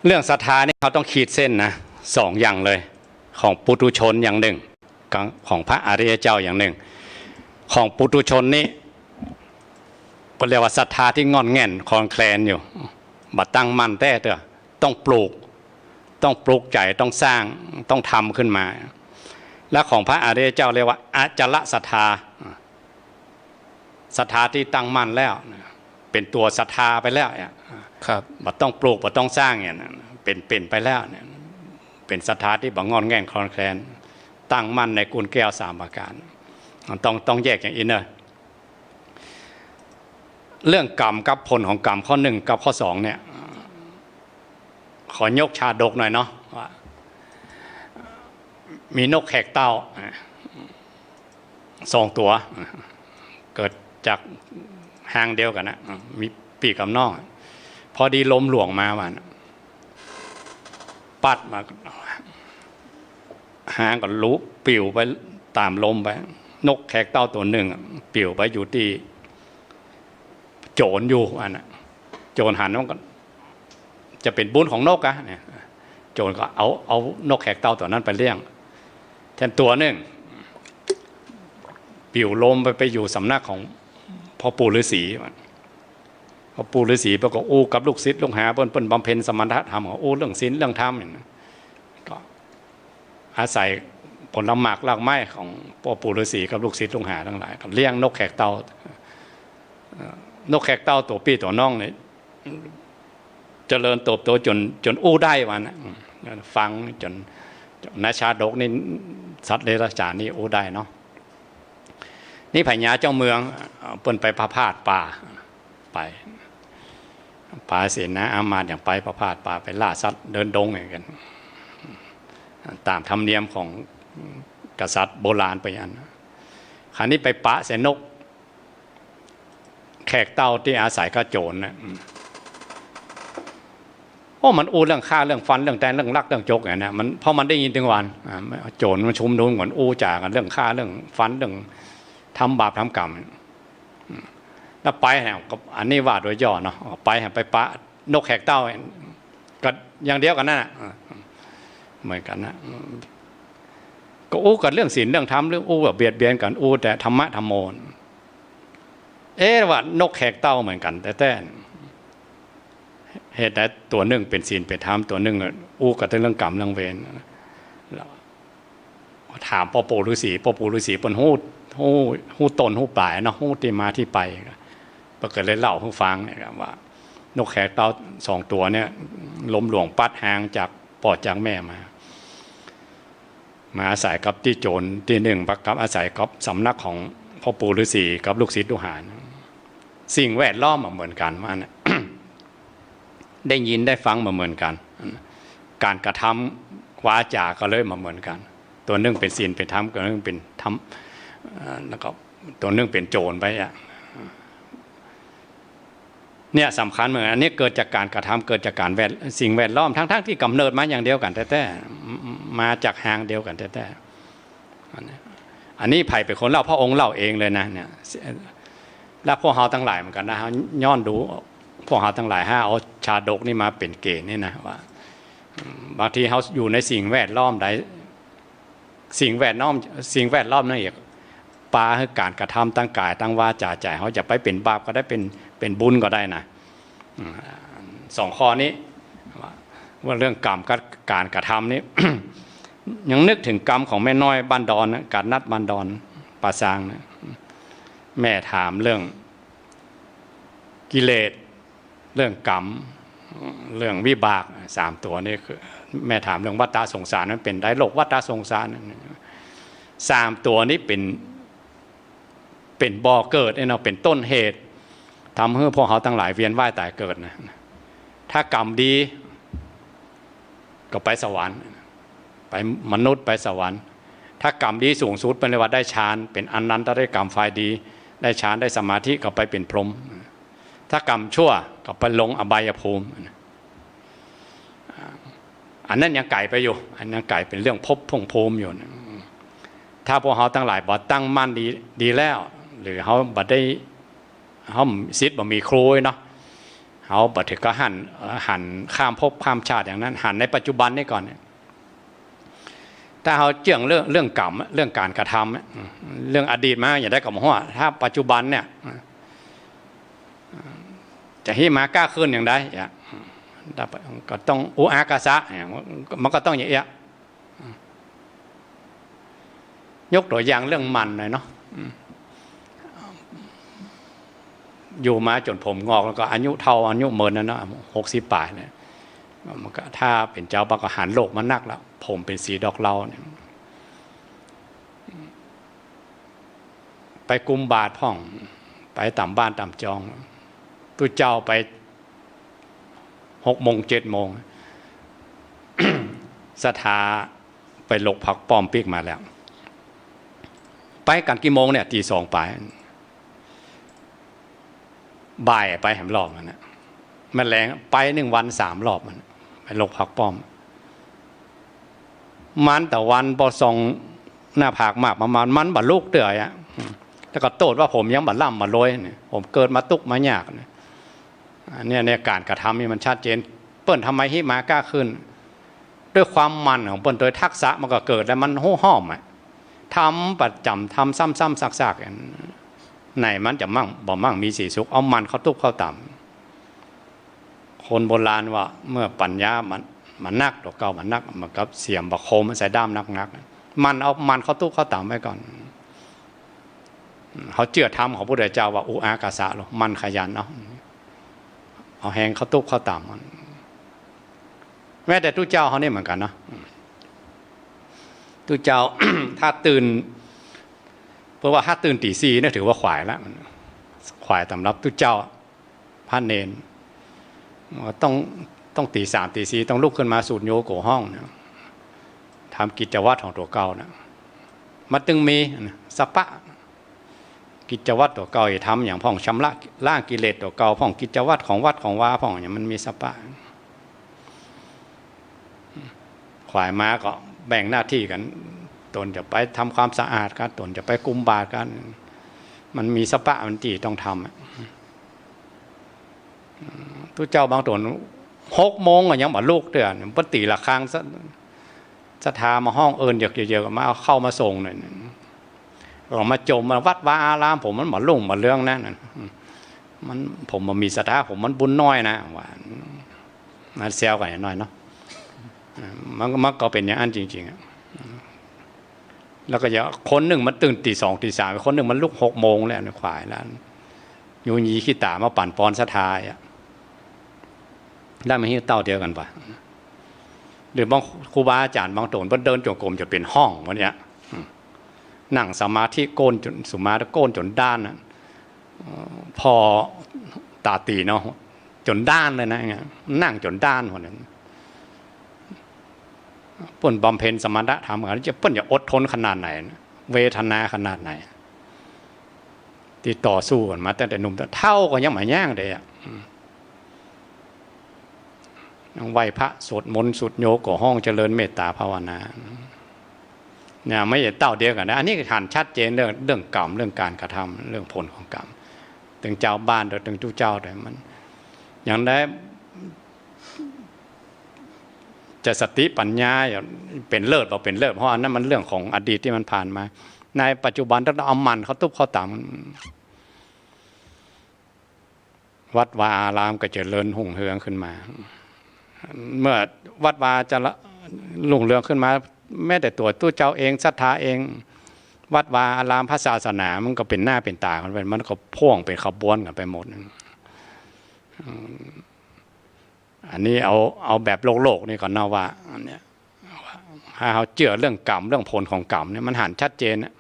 เรื่องศรัทธานี่เขาต้องขีดเส้นนะ2อย่างเลยของปุถุชนอย่างหนึ่งของพระอริยเจ้าอย่างหนึ่งของปุถุชนนี่ก็เรียกว่าศรัทธาที่งอนแง่นคลอนแคลนอยู่บัดตั้งมั่นแต่เถอะต้องปลูกใจต้องสร้างต้องทำขึ้นมาและของพระอริยเจ้าเรียกว่าอจลศรัทธาศรัทธาที่ตั้งมั่นแล้วเป็นตัวศรัทธาไปแล้วครับบัดต้องปลูกบัดต้องสร้างเนี่ยเป็นไปแล้วเนี่ยเป็นศรัทธาที่บังงอนแง่นคลอนแคลนตั้งมั่นในกุลแก้ว3ประการต้องแยกอย่างอินเนอร์เรื่องกรรมกับผลของกรรมข้อ1กับข้อ2เนี่ยขอยกชาดกหน่อยเนาะว่ามีนกแขกเต้า2ตัว เกิดจากหางเดียวกันนะมีปีกกับน่องพอดีลมหลวงมาวันปัดมาหางก็ลุปิวไปตามลมไปนกแขกเต้าตัวหนึ่งปิวไปอยู่ที่โจรอยู่อันน่ะโจรหันมันก็จะเป็นบุญของนกอะเนี่ยโจรก็เอานกแขกเต้าตัวนั้นไปเลี้ยงแทนตัวหนึ่งปิวลมไปอยู่สำนักของพ่อปู่ฤาษีพ่อปู่ฤาษีประกอบอู้กับลูกศิษย์ลูกหาเปิ้นบำเพ็ญสมณธรรมของอู้เรื่องศีลเรื่องธรรมเนี่ยก็อาศัยผลหมากรากไม้ของพ่อปู่ฤาษีกับลูกศิษย์ลูกหาทั้งหลายเลี้ยงนกแขกเต้านกแขกเต้าตัวพี่ตัวน้องเนี่ยเจริญเติบโตจนอู้ได้วันฟังจนนาชาดกนี่สัตว์เดรัจฉานนี่อู้ได้เนาะนี่พญาเจ้าเมืองเปิ้นไปพระพาทป่าไปป่าเสนาอามาตย์อย่างไปพระพาทป่าไปล่าสัตว์เดินดงอย่างกันตามธรรมเนียมของกษัตริย์โบราณไปอันคราวนี้ไปปะเสนกแขกเต้าที่อาศัยข้าโจรนะโอ้มันอู้เรื่องฆ่าเรื่องฟันเรื่องแทงเรื่องลักเรื่องจกอย่างนี้มันเพราะมันได้ยินถึงวันโจรมันชุมนุมก่อนอู้จ่ากันเรื่องฆ่าเรื่องฟันเรื่องทำบาปทำกรรมแล้วไปแห่งอันนี้ว่าโดยย่อเนาะไปปะนกแขกเต้าก็อย่างเดียวกันนั่นแหละเหมือนกันนะก็อู้กันเรื่องศีลเรื่องธรรมเรื่องอู้แบบเบียดเบียนกันอู้แต่ธรรมะธรรมโมว่านกแขกเต้าเหมือนกันแต่เหตุใดตัวหนึ่งเป็นศีลเป็นธรรมตัวหนึ่งอู้กับเรื่องกรรมเรื่องเวรถามพ่อปู่ฤาษีเป็นหู้ต้นหู้ปลายเนาะหู้ที่มาที่ไปก็เกิดเลยเล่าให้ฟังเนี่ยว่านกแขกเต้า2 ตัวเนี่ยล้มหลวงปัดหางจากปอดจากแม่มาอาศัยกับที่โจรที่หนึ่งกับอาศัยกับสำนักของพ่อปู่ฤาษีกับลูกศิษย์ลูกหาสิ่งแวดล้อมเหมือนกันว่านะ ได้ยินได้ฟังเหมือนกันการกระทำวาจาก็เลยเหมือนกันตัวหนึ่งเป็นศีลเป็นธรรมตัวหนึ่งเป็นธรรมแล้วก็ตัวหนึ่งเป็นโจรไปอ่ะเนี่ยสำคัญเหมือนอันนี้เกิดจากการกระทำเกิดจากการสิ่งแวดล้อมทั้งที่กำเนิดมาอย่างเดียวกันแต่มาจากหางเดียวกันแต่อันนี้ไผ่เป็นคนเล่าพระองค์เล่าเองเลยนะเนี่ยแล้วพวกเราทั้งหลายเหมือนกันนะย้อนดูพวกเราทั้งหลายเอาชาดกนี่มาเป็นเกณฑ์นี่นะว่าบางทีเขาอยู่ในสิ่งแวดล้อมใดสิ่งแวดล้อมนั่นเองปาคือการกระทำตั้งกายตั้งวาจาใจเขาจะไปเป็นบาปก็ได้เป็นบุญก็ได้นะ2 ข้อนี้ว่าเรื่องกรรมกับการกระทำนี้ ยังนึกถึงกรรมของแม่น้อยบ้านดอนนะการนัดบ้านดอนป่าซางนะแม่ถามเรื่องกิเลสเรื่องกรรมเรื่องวิบาก3 ตัวนี่คือแม่ถามเรื่องวัฏฏะสงสารนั้นเป็นได้โลกวัฏฏะสงสาร3 ตัวนี้เป็นบ่อเกิดเนาะเป็นต้นเหตุทำให้พวกเขาทั้งหลายเวียนว่ายตายเกิดนะถ้ากรรมดีก็ไปสวรรค์ไปมนุษย์ไปสวรรค์ถ้ากรรมดีสูงสุดเป็นเรียกว่าได้ฌานเป็นอนันตได้กรรมฝ่ายดีได้ฌานได้สมาธิก็ไปเป็นพรหมถ้ากรรมชั่วก็ไปลงอบายภูมิอันนั้นยังไกลไปอยู่อันนั้นไกลเป็นเรื่องภพภูมิอยู่ถ้าพวกเขาทั้งหลายบ่ตั้งมั่นดีแล้วหรือเขาบ่ได้เขาศิษย์บ่มีครูเนาะเขาบ่ถึงก็หันข้ามภพข้ามชาติอย่างนั้นหันในปัจจุบันนี่ก่อนถ้าเขาเจื่องเรื่องกรรมเรื่องการกระทำเรื่องอดีตมาอย่าได้กับหัวถ้าปัจจุบันเนี่ยจะให้มากล้าขึ้นอย่างไรก็ต้องอุอากาสะมันก็ต้องอย่างเงี้ยยกตัวอย่างเรื่องมันหน่อยเนาะอยู่มาจนผมงอกแล้วก็อายุเท่าอายุเมินนั่นเนาะ60 ปลายเนี่ยมันก็ถ้าเป็นเจ้าบักหันโลกมันนักแล้วผมเป็นสีดอกเหลาเนี่ยไปกุมบาทพ่องไปต่ำบ้านต่ำจองตุเจ้าไป6 โมง 7 โมง สถาไปหลกผักป้อมปีกมาแล้วไปกันกี่โมงเนี่ยตี 2 ไป บ่ายไปแหมรอบมันนะแมลงไป1 วัน3 รอบมันไปลกผักป้อมมันแต่วันพอส่องหน้าผากมากประมาณมันบรรลุเดือยอ่ะแล้วก็โทษว่าผมยังบรรล่ำบรรลอยเนี่ยผมเกิดมาตุกมายากเนี่ยการกระทำนี่มันชัดเจนเปิ้นทำไมฮิมากล้าขึ้นด้วยความมันของเปิ้นโดยทักษะมันก็เกิดแล้วมันโห่ห้อมอ่ะทำประจำทำซ้ำๆซากๆไหนมันจะมั่งบ่มั่งมีสีสุขเอามันเข้าตุกเข้าต่ำคนโบราณว่าเมื่อปัญญามันนักตัวเก่ามันนักมันกับเสียมบะโคมมันใส่ด้ามนักมันเอามันเข้าตุกเข้าต่ำไว้ก่อนเขาเชื่อธรรมของพระพุทธเจ้าว่าอุอากาสะหรอมันขยันเอาแหงเข้าตุกเข้าต่ำมันแม้แต่ตู้เจ้าเขาเนี่ยเหมือนกันเนาะตู้เจ้า ถ้าตื่นเพราะว่าถ้าตื่นตี4เนี่ยถือว่าขวายแล้วขวายสำหรับตู้เจ้าพระเนรต้องตี 3 ตี 4ต้องลุกขึ้นมาสูดโยโกห้องนะทำกิจวัตรของตัวเก่านะมันตึงมีสปะกิจวัตรตัวเก่าอย่าทำอย่างพ่องชำระล่างกิเลสตัวเก่าพ่องกิจวัตรของวัดของวาพ่องอย่างมันมีสปะขวายม้าก็แบ่งหน้าที่กันตนจะไปทำความสะอาดกันตนจะไปกุมบาตรกันมันมีสปะมันจีต้องทำทุกเจ้าบางตน6 โมงก็ยังบ่ลูกเดือนปฏิละครั้งสถามาห้องเอิญเยอะๆมาเอาเข้ามาส่งหน่อยเรามาจมมาวัดวาอารามผมมันบ่ลุ่งบ่เรื่องนั่นมันผมมันมีศรัทธาผมมันบุญน้อยนะว่ามาแซวกันหน่อยเนาะมันก็เป็นอย่างนั้นจริงๆแล้วก็อย่าคนหนึ่งมันตื่นตี 2 ตี 3คนหนึ่งมันลุก6 โมงแล้วขวายแล้วยูยีขี้ตามาปั่นปอนศรัทธาได้มาที่เต้าเดียวกันปะหรือบางครูบาอาจารย์บางตนเดินจงกรมจะเป็นห้องวันนี้นั่งสมาธิโกนจนสุมาโกนจนด้านนะพอตาตีเนาะจนด้านเลยนะนั่งจนด้านคนนั้นเปิ้นบำเพ็ญสมถะธรรมกันจะเปิ้นจะอดทนขนาดไหนเวทนาขนาดไหนที่ต่อสู้กันมาตั้งแต่หนุ่มเท่าก็ยังไม่ย่างเลยไหว้พระสวดมนต์สุดโยก่อห้องเจริญเมตตาภาวนาเนี่ยไม่ใช่เต้าเดียวกันนะอันนี้หันชัดเจนเรื่องกรรมเรื่องการกระทำเรื่องผลของกรรมถึงเจ้าบ้านถึงเจ้าแต่มันอย่างได้จะสติปัญญาเป็นเลิศเราเป็นเลิศเพราะอันนั้นมันเรื่องของอดีตที่มันผ่านมาในปัจจุบันต้องเอามันเขาตุบเขาต่ำวัดวาอารามก็เจริญหุ่งเฮืองขึ้นมาเมื่อวัดวาจะลุ่งเรืองขึ้นมาแม้แต่ตัวตู้เจ้าเองศรัทธาเองวัดวาอารามพระศาสนามันก็เป็นหน้าเป็นตากันไปมันก็พ่วงเป็นขบวนกันไปหมดอันนี้เอาแบบโลกนี่ก่อนนะว่าอันเนี้ยถ้าเขาเชื่อเรื่องกรรมเรื่องผลของกรรมเนี่ยมันหันชัดเจนนะ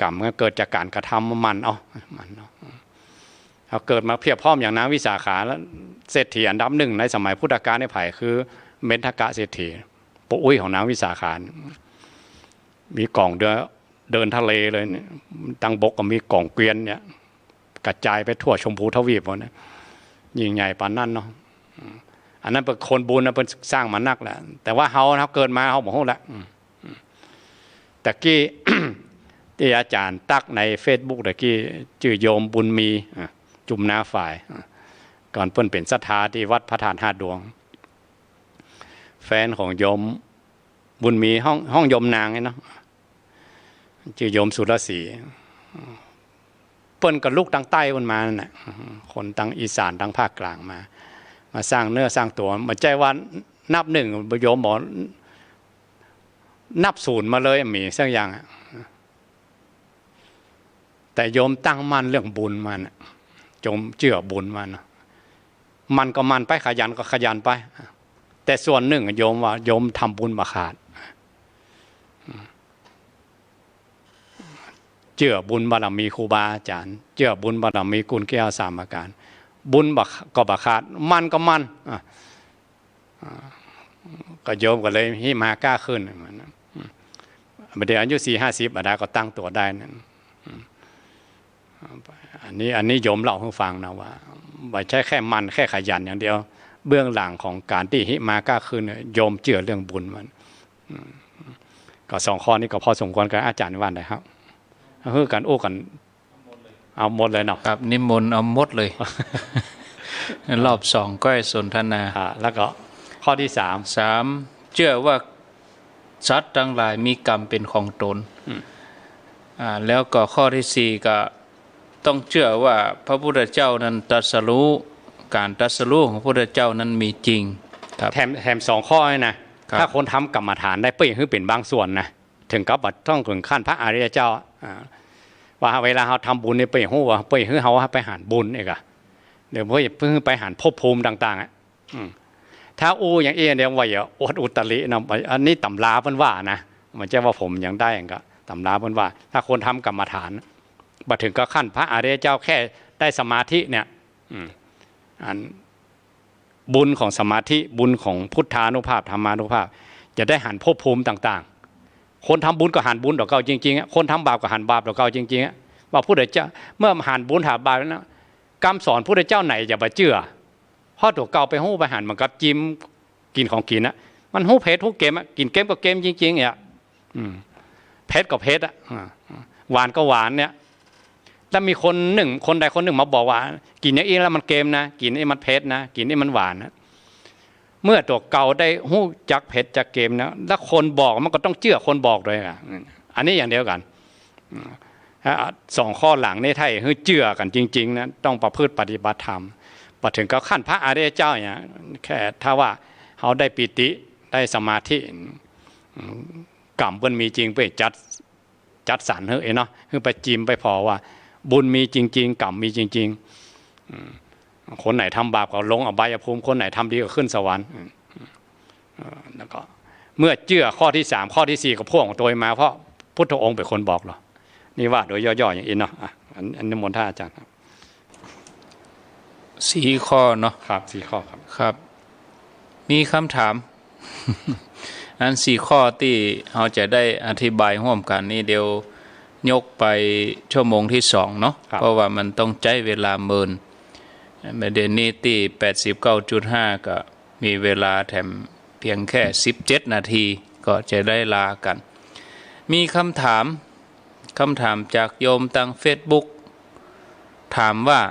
กรรมก็เกิดจากการกระทำมันเขาเกิดมาเพียบพร้อมอย่างนางวิสาขาแล้วเศรษฐีอันดับ 1ในสมัยพุทธกาลในไผ่คือเมนทกะเศรษฐีปุ้ยของนางวิสาขามีกล่องเดินทะเลเลยตั้งบกก็มีกล่องเกวียนเนี่ยกระจายไปทั่วชมพูทวีปหมดนะยิ่งใหญ่ปานนั้นเนาะอันนั้นเป็นคนบุญนะเป็นสร้างมานักแหละแต่ว่าเขาเกิดมาเขาบอกแล้วแต่กี้ ที่อาจารย์ตักใน Facebook ตะกี้ชื่อโยมบุญมีจุ่มนาฝ่ายก่อนเพิ่นเป็นศรัทธาที่วัดพระธาตุ5 ดวงแฟนของโยมบุญมีห้องโยมนางเนาะชื่อโยมสุรศรีเพิ่นกับลูกทางใต้มันมาน่ะคนทางอีสานทางภาคกลางมาสร้างเนื้อสร้างตัวมาใจว่านับ 1โยมบอกนับ 0มาเลยมีสักอย่างแต่โยมตั้งมั่นเรื่องบุญมันจมเชื่อบุญมันก็มันไปขยันก็ขยันไปแต่ส่วนหนึ่งโยมว่าโยมทำบุญมาขาดเชื่อบุญบารมีครูบาอาจารย์เชื่อบุญบารมีกุลแก้วสามประการบุญก็บักขาดมันก็มันก็โยมก็เลยให้มากล้าขึ้นเดี๋ยวอายุ40-50อาดาก็ตั้งตัวได้นั่น อันนี้โยมเล่าให้ฟังนะว่าไม่ใช่แค่มันแค่ขยันอย่างเดียวเบื้องหลังของการที่หิมาก้าคืนโยมเชื่อเรื่องบุญมันก็2 ข้อนี้ก็พอสมควรกับอาจารย์วันได้ครับคือกันโอ้กันเอาหมดเลยเนาะครับนิมนต์เอาหมดเลย รอบ2ก็สนทนาแล้วก็ข้อที่3เชื่อว่าสัตว์ทั้งหลายมีกรรมเป็นของตนแล้วก็ข้อที่4ก็ต้องเชื่อว่าพระพุทธเจ้านั้นตรัสรู้การตรัสรู้ของพระพุทธเจ้านั้นมีจริงครับแถม2 ข้อนะถ้าคนทำกรรมฐานได้เปิ้งคือเป็นบางส่วนนะถึงกับต้องถึงขั้นพระอริยเจ้าว่าเวลาเราทำบุญเนี่ยเปิ้งหูว่าเปิ้งคือเขาไปหาบุญเองอะเดี๋ยวเพิ่งไปหาภพภูมิต่างๆถ้าอู้อย่างเดียวว่าอย่าอดอุตรินะอันนี้ตำราเพิ่นว่านะมันจะว่าผมยังได้อย่างก็ตำราเพิ่นว่าถ้าคนทำกรรมฐานมาถึงก็ขั้นพระอริยเจ้าแค่ได้สมาธิเนี่ยอันบุญของสมาธิบุญของพุทธานุภาพธรรมานุภาพจะได้หันภพภูมิต่างๆคนทำบุญก็หันบุญดอกเก่าจริงๆคนทำบาปก็หันบาปดอกเก่าจริงๆว่าพุทธเจ้าเมื่อหันบุญหาบาปแล้วกรรมสอนพุทธเจ้าไหนอย่าไปเชื่อเพราะตัวเก่าไปหู้ไปหันมันกับจิ้มกินของกินนะมันหู้เพชรหู้เกมกินเกมก็เกมจริงๆเนี่ยเพชรก็เพชรหวานก็หวานเนี่ยถ้ามีคนใดคนหนึ่งมาบอกว่ากินอย่างนี้แล้วมันเกมนะกินนี่มันเพชรนะกินนี่มันหวานนะเมื่อตัวเก่าได้หู้จักเพชรจักเกมนะแล้วคนบอกมันก็ต้องเชื่อคนบอกด้วยอ่ะอันนี้อย่างเดียวกัน2 ข้อหลังนี่ไทยคือเชื่อกันจริงๆนะต้องประพฤติปฏิบัติธรรมพอถึงก็ขั้นพระอริยเจ้าเนี่ยแค่ถ้าว่าเขาได้ปิติได้สมาธิกรรมมันมีจริงไปจัดสรรเนาะคือไปจิ้มไปพอว่าบุญมีจริงๆกรรมมีจริงๆคนไหนทำบาปก็ลงอบายภูมิคนไหนทำดีก็ขึ้นสวรรค์แล้วก็เมื่อเชื่อข้อที่3ข้อที่4ก็พ่วงของตัวมาเพราะพุทธองค์เป็นคนบอกหรอนี่ว่าโดยย่อๆอย่างนี้เนาะอันนิมนต์ท่านอาจารย์ครับ4 ข้อเนาะครับ4 ข้อครับมีคำถาม อัน4 ข้อที่เราจะได้อธิบายร่วมกันนี่เดี๋ยวยกไปชั่วโมงที่2เนาะเพราะว่ามันต้องใช้เวลาเมินประเด็นนี้ที่ 89.5 ก็มีเวลาแถมเพียงแค่17 นาทีก็จะได้ลากันมีคำถามจากโยมทาง Facebook ถามว่า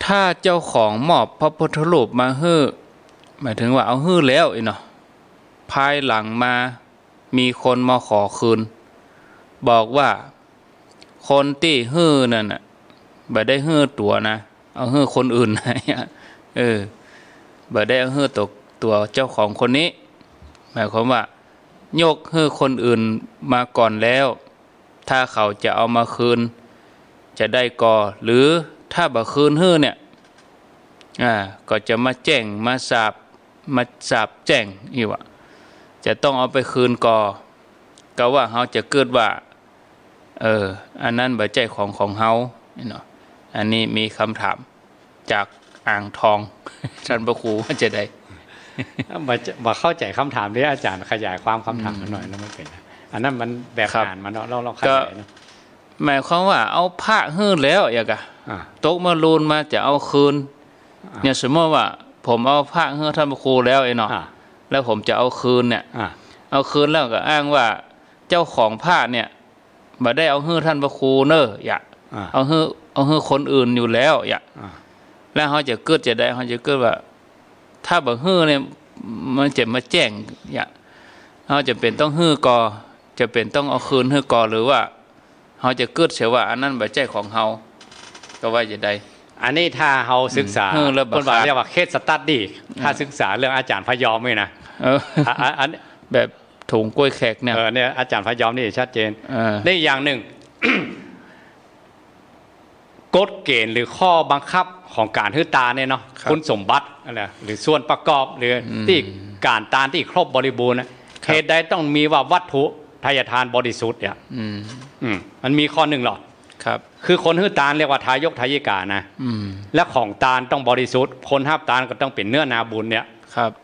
ถ้าเจ้าของมอบพระพุทธรูปมาให้หมายถึงว่าเอาให้แล้วเนาะภายหลังมามีคนมาขอคืนบอกว่าคนที่ฮื้อนั่นน่ะบ่ได้ฮื้อตัวนะเอาฮื้อคนอื่นนะบ่ได้เอาฮื้อตัวเจ้าของคนนี้หมายความว่ายกฮื้อคนอื่นมาก่อนแล้วถ้าเขาจะเอามาคืนจะได้ก่อหรือถ้าบ่คืนฮื้อเนี่ยก็จะมาแจ้งมาสาบแจ้งอีกว่าจะต้องเอาไปคืนก็ว่าเขาจะเกิดว่าอันนั้นบ่ใจของเฮาเนาะอันนี้มีคำถามจากอ่างทองท่านพระครูว่าจะได้มาเข้าใจคำถามนี้อาจารย์ขยายความคำถามหน่อยนะไม่เป็นอันนั้นมันแบบอ่านมาเนาะเราเข้าใจเนาะหมายความว่าเอาพระฮื้อแล้วอย่างกะตกมาลูนมาจะเอาคืนเนี่ยสมมติว่าผมเอาพระฮื้อท่านพระครูแล้วเนาะแล้วผมจะเอาคืนเนี่ยเอาคืนแล้วก็อ้างว่าเจ้าของพระเนี่ยบ่ได้เอาฮื้อท่านพระครูเนอะอย่าเอาฮื้อคนอื่นอยู่แล้วอย่าแล้วเขาจะเกิดจะได้เขาจะเกิดว่าถ้าบ่ฮื้อเนี่ยมันจะมาแจ้งอย่าเขาจะเป็นต้องฮื้อก่อจะเป็นต้องเอาคืนฮื้อก่อหรือว่าเขาจะเกิดเสียว่าอันนั้นบ่ใจของเฮาก็ว่าจะได้อันนี้ถ้าเฮาศึกษาคนว่าเรียกว่าเคสสตั๊ดดี้ถ้าศึกษาเรื่องอาจารย์พยอมนี่นะอันแบบถุงกล้วยแขกเนี่ยเนี่ยอาจารย์พยอมนี่ชัดเจนได้อย่างหนึ่ง กฎเกณฑ์หรือข้อบังคับของการฮื้อตาเนี่ยเนาะคุณสมบัติอะไรหรือส่วนประกอบหรือที่การตาที่ครบบริบูรณ์เหตุใดต้องมีว่าวัตถุทายทานบริสุทธิ์เนี่ยมันมีข้อหนึ่งหรอครับคือคนฮื้อตาเรียกว่าทายกทายิกานะและของตาต้องบริสุทธิ์คนห้าบตาก็ต้องเป็นเนื้อนาบุญเนี่ย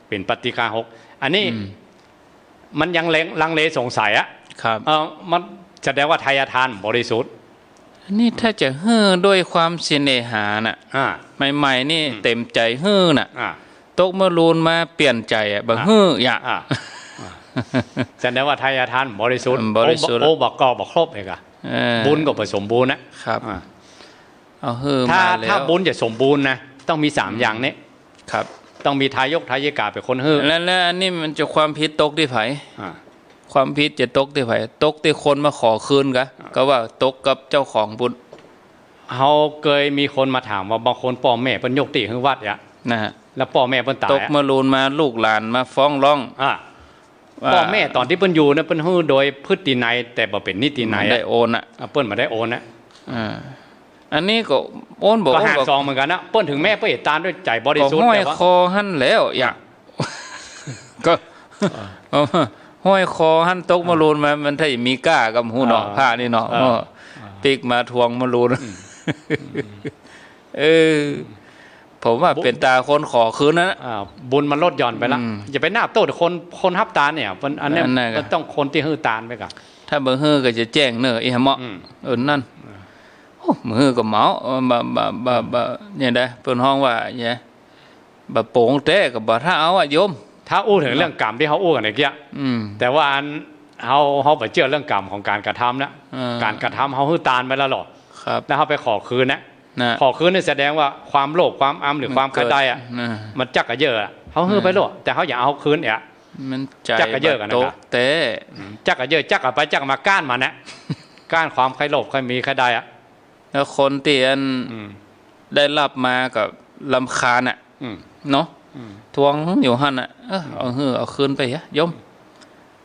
เป็นปฏิฆาหกอันนี้มันยังลังเลสงสัยอะครับมัน แสดงว่าทายทานบริสุทธิ์ นี่ถ้าจะเฮ้อด้วยความเสน่หาน่ะ อ่า ใหม่ๆนี่เต็มใจเฮ้อน่ะ อ่า ตกมารูนมาเปลี่ยนใจอ่ะบ่เฮ้ออย่า อ่าแสดงว่าทายทานบริสุทธิ์ บริสุทธิ์ โอ้บอกกอบอกครบเองอะบุญก็ผสมบูรณ์นะครับ เอาเฮ้อ ถ้า มาแล้ว ถ้าบุญจะสมบูรณ์นะต้องมี3อย่างนี้ ครับ ต้องมีทายกทายิกาเป็นคนเฮ้อ แล้วอันนี้มันจะความผิดตกที่ไผ อ่า ความผิดจะตกที่ไผตกที่คนมาขอคืนกะก็ว่าตกกับเจ้าของบุญ เขาเคยมีคนมาถามว่าบางคนพ่อแม่เป็นยกติให้วัดอะ นะฮะ แล้วพ่อแม่เป็นตาย ตกมารูนมาลูกหลานมาฟ้องร้อง อ่า ว่า พ่อแม่ตอนที่เปิ้นอยู่เนี่ยเปิ้นฮื้อโดยพฤตินัยแต่บ่เป็นนิตินัย ได้โอนอ่ะ เปิ้นมาได้โอนนะ อันนี้ก็โอนบอก ก็ โอน หา บอก ซองเหมือนกันนะเปิ้นถึงแม่เปิ้นเอตตานด้วยใจบริ ก็ สุทธิ์ ห้อย แต่ว่า คอหั่นแล้วอย่าก็ห้อยคอหั่นตกมารูนมามันถ้ามีก้ากับหูเนาะผ้านี่เนาะปีกมาทวงมารูนผมว่าเป็นตาคนขอคืนนะ บุญมันลดหย่อนไปละอย่าไปหน้าโต้แต่คนฮับตาเนี่ยอันนี้มันต้องคนที่ฮื้อตานไปก่อน ถ้าเบอร์ฮื้อก็จะแจ้งเนอะอีหะเหมาะนั่นโอ้มือก็เมาบะเนี่ยได้เปิ้นห้องว่าเนี่ยบะโป่งเต้ก็บ่ถ้าเอาอะโยม ถ้าอู้ถึงเรื่องกรรมที่เขาอู้กันเมื่อกี้แต่ว่าอันเขาไปเชื่อเรื่องกรรมของการกระทำนะการกระทำเขาฮื้อตานไปแล้วหรอแล้วเขาไปขอคืนนะขอคืนนี่แสดงว่าความโลภความอ้ำหรือความกระไดอ่ะมันจักกระเยอะเขาฮื้อไปหรอแต่เขาอยากเอาคืนเนี่ยมันจักกระเยอะกันนะเต้จักกระเยอะจักกระไปจักมาก้านมานะก้านความใครโลภใครมีใครได้อ่ะแล้วคนที่อันได้รับมากับลำคาญอ่ะเนาะทวงอยู่หั่นอ่ะเอาคืนไปฮะโยม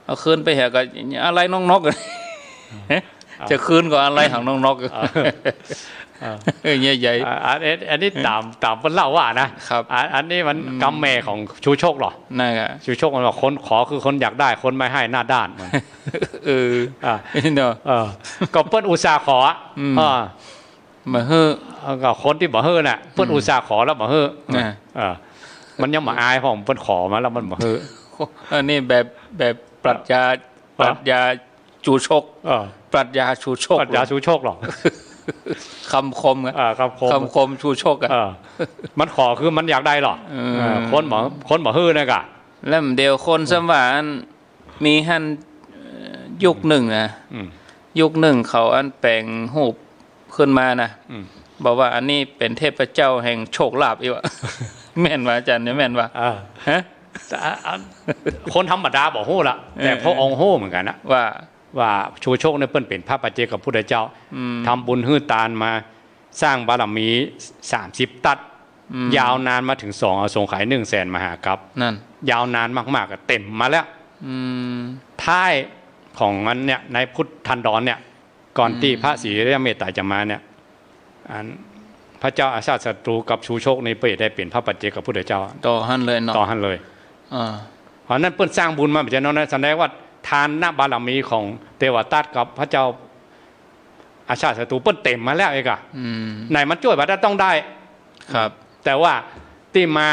เอาคืนไปเหอะก็อะไรน้องนกจะคืนก็อะไรของน้องนกใหญ่ๆอันนี้ตามเพิ่นเล่าว่านะครับอันนี้มันกรรมแม่ของชูโชคหรอนั่นแหละชูโชคมันบอกคนขอคือคนอยากได้คนไม่ให้หน้าด้านมันเนาะก็เปิ้นอุตส่าห์ขอมาเฮ้อก็คนที่บ่เฮ้อน่ะเปิ้นอุตส่าห์ขอแล้วบ่เฮ้อมันยังมาอายผมเปิ้นขอมาแล้วมันบ่เฮ้ออันนี้แบบปรัชญาชูโชคปรัชญาชูโชคปรัชญาชูโชคหรอคำคมคำคมชูโชคมันขอคือมันอยากได้หรอคนบ่เฮ้อนะกะแล้วเดียวคนสมานมีหันยุคหนึ่งนะยุคหนึ่งเขาอันแปลงหูปขึ้นมานะบอกว่าอันนี้เป็นเทพเจ้าแห่งโชคลาภอีวะแม่นว่าอาจารย์เนี่ยแม่นว่าฮะคนธรรมดาบอกโหละแต่พระองค์โหเหมือนกันนะว่าชูโชคเนี่ยเปิ้นเป็นพระปัจเจกพุทธเจ้าทำบุญฮื้อตานมาสร้างบารมี30 ตัดยาวนานมาถึง2อสงไขย100,000 มหากัปนั่นยาวนานมากๆเต็มมาแล้วท้ายของมันเนี่ยในพุทธันดรเนี่ยก่อนที่พระศรีอริยเมตไตรจะมาเนี่ยพระเจ้าอาชาติศัตรูกับชูโชคในเปิดได้เป็นพระปัจเจกพุทธเจ้าต่อหันเลยเนาะต่อหันเลยเพราะนั้นเปิ้นสร้างบุญมาเป็นนั้นแสดงว่าทานณบารมีของเทวทัตกับพระเจ้าอาชาติศัตรูเปิ้นเต็มมาแล้วเองอะไหนมันช่วยบัดต้องได้ครับแต่ว่าที่มา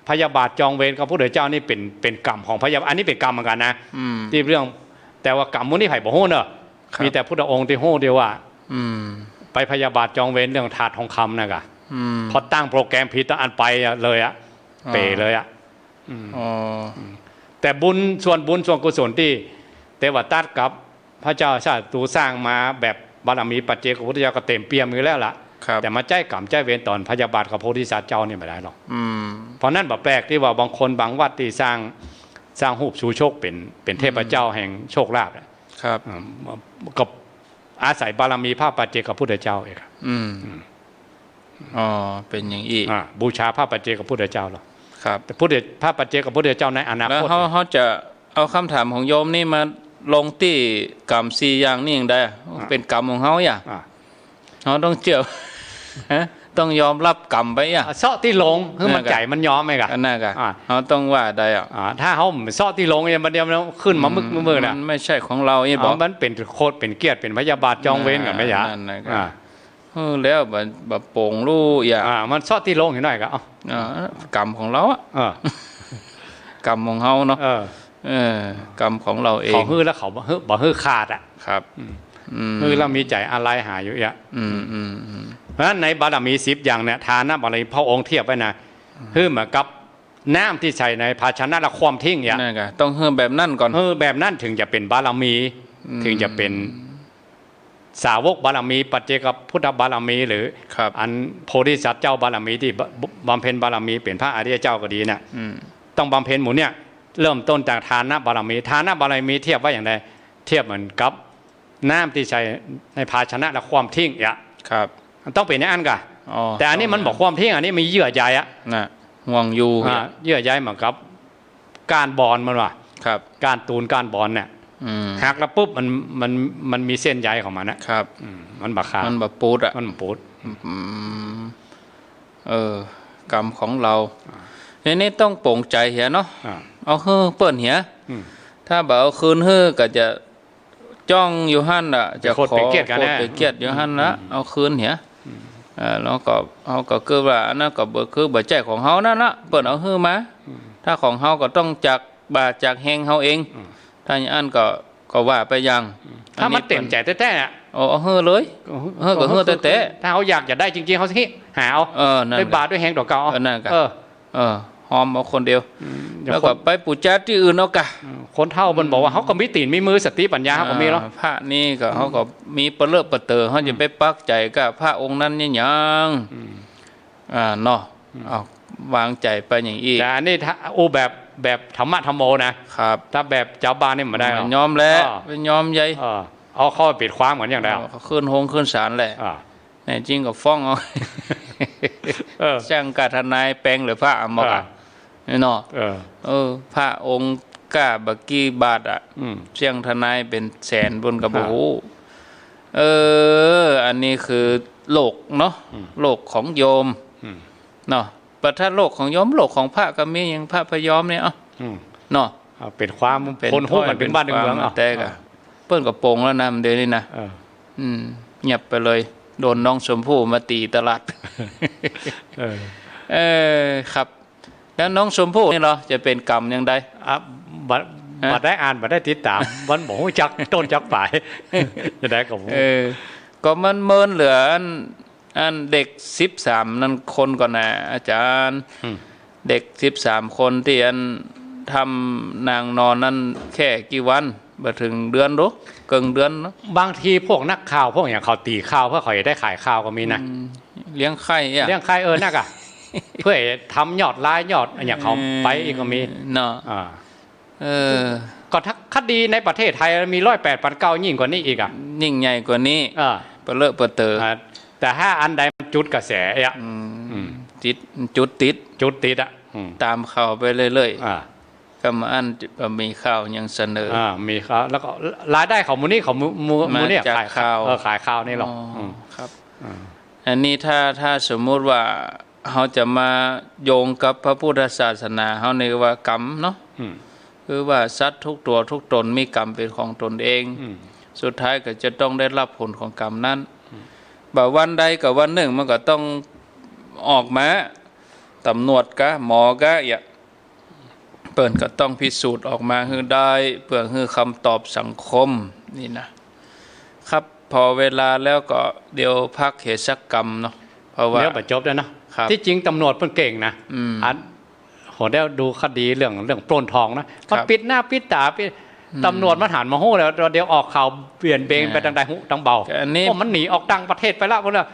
พยาบาทจองเวรกับพระพุทธเจ้านี่เป็นกรรมของพยาบาทอันนี้เป็นกรรมเหมือนกันนะที่เรื่องแต่ว่ากรรมมุนี่ไผ่บ่โหเนอะมีแต่พุทธองค์ที่โหเดียวว่าไปพยาบาทจองเวรเรื่องถาดทองคำนะกะพอตั้งโปรแกรมผิดอันไปเลยอะเปเลยอะแต่บุญส่วนกุศลที่เทวทัตกับพระเจ้าชาติตูสร้างมาแบบบารมีปัจเจกพุทธเจ้าก็เต็มเปี่ยมอยู่แล้วล่ะแต่มาใจกรรมใจเวรตอนพยาบาทกับโพธิสัตว์เจ้านี่ไม่ได้หรอกเพราะนั้นแบบแปลกที่ว่าบางคนบางวัดที่สร้างรูปชูโชคเป็นเทพเจ้าแห่งโชคลาภครับกับอาศัยบารมีพระปัจเจกพุทธเจ้าเองเป็นอย่างอีกบูชาพระปัจเจกพุทธเจ้าหรอครับแต่พระปัจเจกพุทธเจ้าในอนาคตแล้วเขาจะเอาคำถามของโยมนี่มาลงที่กรรม4อย่างนี่อย่างใดเป็นกรรมของเขาอย่าเขาต้องเจียวต้องยอมรับกรรมไปอ่ะเซาะที่ลงคือมันใจมันยอมไหมกะอันนั้นกะเขาต้องว่าได้อ่ะถ้าเขาเซาะที่ลงเนี่ยมันเดียวมันขึ้นมามึกมือน่ะไม่ใช่ของเราไอ้บอกมันเป็นโคตรเป็นเกียรติเป็นพยาบาทจองเวรกับไม่ยาแล้วแบบโป่งลู่อย่ามันเซาะที่ลงเห็นหน่อยกะกรรมของเราอ่ะกรรมของเขาเนาะ กรรมของเราเองเขาฮื้อแล้วเขาบ่ฮื้อขาดอ่ะครับฮื้อเรามีใจอะไรหาอยู่อ่ะเพราะฉะนั้นในบารมี10อย่างเนี่ยทานบารมีพระองค์เทียบไว้นะฮื้อเหมือนกับน้ำที่ใส่ในภาชนะละความทิ้งอย่างนั่นไงต้องฮื้อแบบนั่นก่อนแบบนั้นถึงจะเป็นบารมีถึงจะเป็นสาวกบารมีปัจเจกพุทธบารมีหรืออันโพธิสัตว์เจ้าบารมีที่บำเพ็ญบารมีเป็นพระอริยเจ้าก็ดีเนี่ยต้องบำเพ็ญหมู่เนี่ยเริ่มต้นจากทานบารมีทานบารมีเทียบว่าอย่างไรเทียบเหมือนกับน้ำที่ใส่ในภาชนะและความทิ้งอย่างครับต้องเป็นอย่างนั้นกันแต่อันนี้มันบอกความทิ้งอันนี้มีเยื่อใยอะนะห่วงอยู่เยื่อใยเหมือนกับการบอลมันว่ะการตูนการบอลเนี่ยหักแล้วปุ๊บมันมีเส้นใยของมันนะครับมันบาขามันบาปูดอ่ะมันปูดกรรมของเรานี่ต้องโปร่งใจเหียเนาะเอาเฮ้อเปิ่นเหียถ้าบ่เอาคืนเฮ้อก็จะจ้องอยู่หั่นอ่ะจะขอโคตรไปเกียดอยู่หั่นละเอาคืนเหียแล้วก็เอาก็คือว่าอันนั้นก็คือบ่ใจของเฮานั่นละเปิ่นเอาเฮ้อมาถ้าของเฮาก็ต้องจากบาจากแหงเฮาเองถ้าอย่างนั้นก็ว่าไปยังถ้ามันเต็มใจแท้ๆอ่ะเอาเฮ้อเลยเฮ้อก็เฮ้อแท้ๆถ้าเขาอยากจะได้จริงๆเขาสิหาเอาด้วยบาทด้วยแหงดอกเก่านั่นกันหอมเอาคนเดียวแล้วก็ไปปูจาที่อื่นเอากะคนเท่ามันบอกว่าเขาก็มีตีนมีมือสติปัญญาเขาก็มีแล้วพระนี่ก็เขาก็มีเปลือกเปเตอเขาจะไปปักใจกับพระองค์นั้นนี่ยังเนาะวางใจไปอย่างอีกแต่อันนี้ถ้าแบบธรรมะธรรมโมนะครับถ้าแบบเจ้าบ้านนี่ไม่ได้หรอกยอมแล้วเป็นยอมใหญ่เอาข้อปิดความเหมือนอย่างไรขึ้นหงขึ้นศาลแหละในจริงก็ฟ้องเอาจ้างการทนายแปลงหรือพระอมกะเนาะพระองค์กล้าบักกี้บาทอ่ะเชียงทนายเป็นแสนบนกระบูอันนี้คือโลกเนาะโลกของโยมเนาะประทัดโลกของโยมโลกของพระก็มีอย่างพระพยอมเนี่ยเนาะเป็นความคนหูกันเป็นบ้านเมืองแต่ก็เปิ้นกับโป่งแล้วนะเดี๋ยวนี้นะเงียบไปเลยโดนน้องชมพู่มาตีตลาดครับแล้วน้องชมพู่นี่เหรอจะเป็นกรรมยังไงบัดได้อ่านบัดได้ติดตามวันบอกจักต้นจักปลายจะได้กับก็มันเมินเหลืออันเด็ก13นั่นคนก่อนนะอาจารย์เด็ก13คนที่อันทำนางนอนนั่นแค่กี่วันมาถึงเดือนหรือเกินเดือนเนาะบางทีพวกนักข่าวพวกอย่างเขาตีข่าวเพื่อเขาจะได้ขายข่าวก็มีนะเลี้ยงไข่เลี้ยงไข่นักอ่ะเพื่อทำยอดไลน์ยอดอย่างเขาไปอีกก็มีเนาะก็ทักคดีในประเทศไทยมี108,900ยิ่งกว่านี้อีกอ่ะยิ่งใหญ่กว่านี้เปเลอะเปเตอแต่ถ้าอันใดจุดกระแสอ่ะจุดติดอ่ะตามข่าวไปเรื่อยๆก็มาอันมีข่าวยังเสนอมีข่าวแล้วก็รายได้ของมูนี่ของมูนี่ขายข่าวนี่หรอครับอันนี้ถ้าสมมุติว่าเขาจะมาโยงกับพระพุทธศาสนาเขาในว่ากรรมเนาะคือว่าสัตว์ทุกตัวทุกตนมีกรรมเป็นของตนเองสุดท้ายก็จะต้องได้รับผลของกรรมนั้นบ่วันใดกับวันหนึ่งมันก็ต้องออกมาตำรวจกะหมอกะอย่าเปิ่นก็ต้องพิสูจน์ออกมาให้ได้เพื่อให้คำตอบสังคมนี่นะครับพอเวลาแล้วก็เดี๋ยวพักเหตุกรรมเนาะเพราะว่าเดี๋ยวจบแล้วเนาะที่จริงตำรวจเพิ่งเก่งนะโหได้ดูคดีเรื่องปล้นทองนะมันปิดหน้าปิดตาตำรวจมาฐานมาโห่แล้วเดี๋ยวออกข่าวเปลี่ยนเบงไปทางใดหูทางเบาเพราะมันหนีออกต่างประเทศไปแล้วพวกนั้น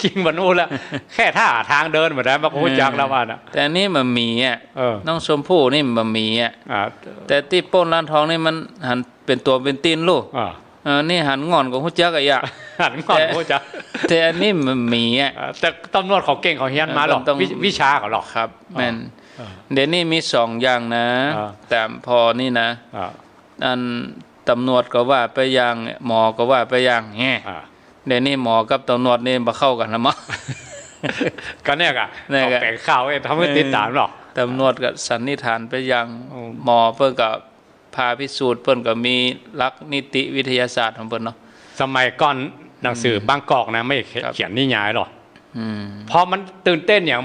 จริงมันนู่นแล้วแค่ท่าทางเดินเหมือนนั้นมาพูดจักแล้วว่านะแต่นี่มันมีน้องชมพู่นี่มันมีแต่ที่ปล้นร้านทองนี่มันหันเป็นตัวเป็นตีนลูกนี่หันงอนของหูจักอะหันงอนหูจักแต่อันนี้มันมีแต่ตำรวจเขาเก่งเขาเฮียนมาหรอกวิชาเขาหรอกครับแม่นเดี๋ยวนี้มี2อย่างนะแต่พอนี่นะอันตำรวจก็ว่าไปอย่างหมอก็ว่าไปอย่างเงี้ยเดี๋ยวนี้หมอกับตำรวจนี่มาเข้ากันแล้วมั้งก็เนี่ยกะแปลงข่าวทำให้ติดตามหรอกตำรวจก็สันนิษฐานไปอย่างหมอเพิ่นก็พาพิสูจน์เพิ่นก็มีหลักนิติวิทยาศาสตร์ของเพิ่นเนาะสมัยก่อนหนังสือบางกอกนะไม่เขียนนิยายหรอกพอมันตื่นเต้นอย่าง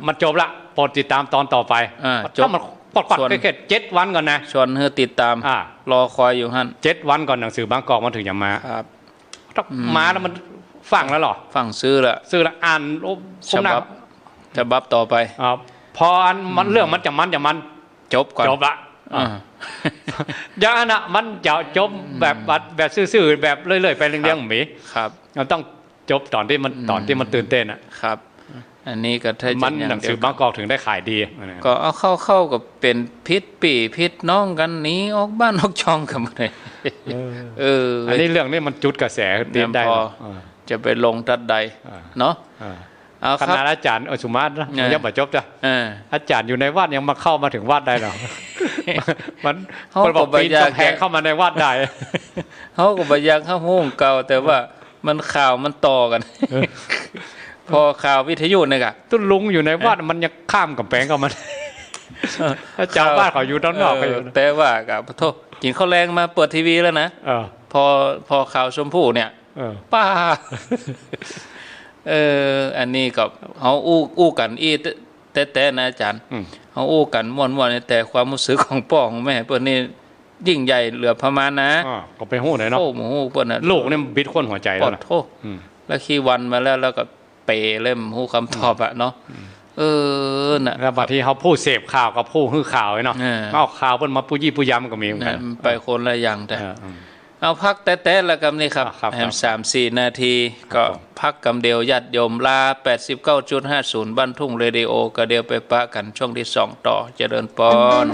มันจบละโปรดติดตามตอนต่อไปถ้ามัน ปอดแค่7 วันก่อนนะชวนเธอติดตามรอคอยอยู่ฮั่น7 วันก่อนหนังสือบางกอกมันถึงจะมาครับต้องมาแล้วมันฟังแล้วหรอฟังซื้อละอ่านฉบับต่อไปพอมันเรื่องมันจะมันจบก่อนจบละอย่างนั้นมันจะจบแบบซื่อๆแบบเรื่อยๆไปเรื่องๆหมีครับเราต้องจบตอนที่มันตื่นเต้นครับอันนี้ก็ถ้ามันหนังสือบางกอกถึงได้ขายดีก็เอาเข้ากับเป็นพิษน้องกันหนีออกบ้านออกช่องกันมาเลยอันนี้เรื่องนี้มันจุดกระแสเตียนได้จะไปลงทัดใดเนาะคณะอาจารย์สุมาตรยังไม่จบจ้ะอาจารย์อยู่ในวัดยังมาเข้ามาถึงวัดได้หรอมันบอกปีนกำแพงเข้ามาในวัดได้เขาก็บยังเข้าห้องเก่าแต่ว่ามันข่าวมันต่อกันพอข่าววิทยุเนี่ยกะตุ้นลุงอยู่ในวัดมันยังข้ามกำแพงเข้ามาเจ้าบ้านเขาอยู่ด้านนอกแต่ว่ากับโทษกินข้าวแรงมาเปิดทีวีแล้วนะพอข่าวชมพู่เนี่ยป้าอันนี้กับเขาอู้กันแต่นะอาจารย์เขาอู้กันม่วนแต่ความรู้สึกของพ่อของแม่เปิ้นนี่ยิ่งใหญ่เหลือประมาณนะก็ไปหู้ไหนเนาะโอ้โหเปิ้นน่ะลูกนี่บิดคนหัวใจแล้วนะแล้วขี้วันมาแล้วก็เปเล่มหู้คำตอบอะเนาะน่ะแล้วบางทีเขาพูดเสพข่าวกับพูดฮื้อข่าวเนาะเอาข่าวเปิ้นมาปุ้ยี่ปุ้ยำก็มีเหมือนกันไปคนละอย่างแต่เอาพักแต่ละกำนี่ครับแฮม3-4 นาทีก็พักกำเดียวยัดยมลา 89.50 บ้านทุ่งเรดิโอก็เดียวไปปะกันช่วงที่2ต่อเจริญพร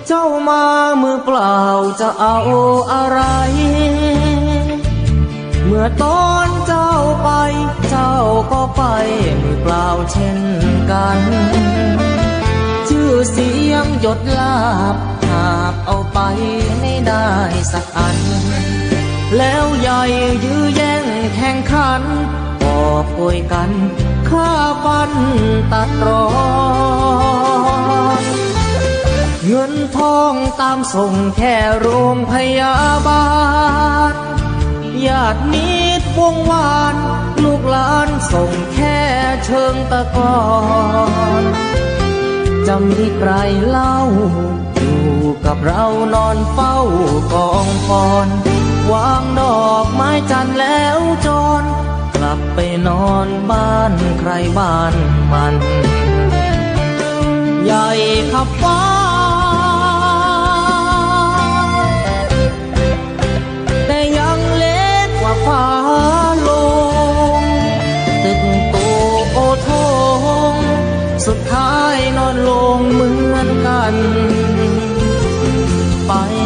เจ้ามามือเปล่าจะเอาอะไรเมื่อตอนเจ้าไปเจ้าก็ไปมือเปล่าเช่นกันชื่อเสียงหยดลาบหากเอาไปไม่ได้สักอันแล้วใหญ่ยื้อแย่งแข่งขันก็ป่วยกันฆ่าฟันตัดรอนเงินทองตามส่งแค่โรงพยาบาลญาติมิตรวงวานลูกหลานส่งแค่เชิงตะกอนจะมีใครเล่าอยู่กับเรานอนเฝ้ากองฟอนวางดอกไม้จันทร์แล้วจรกลับไปนอนบ้านใครบ้านมันใหญ่ขับฟ้า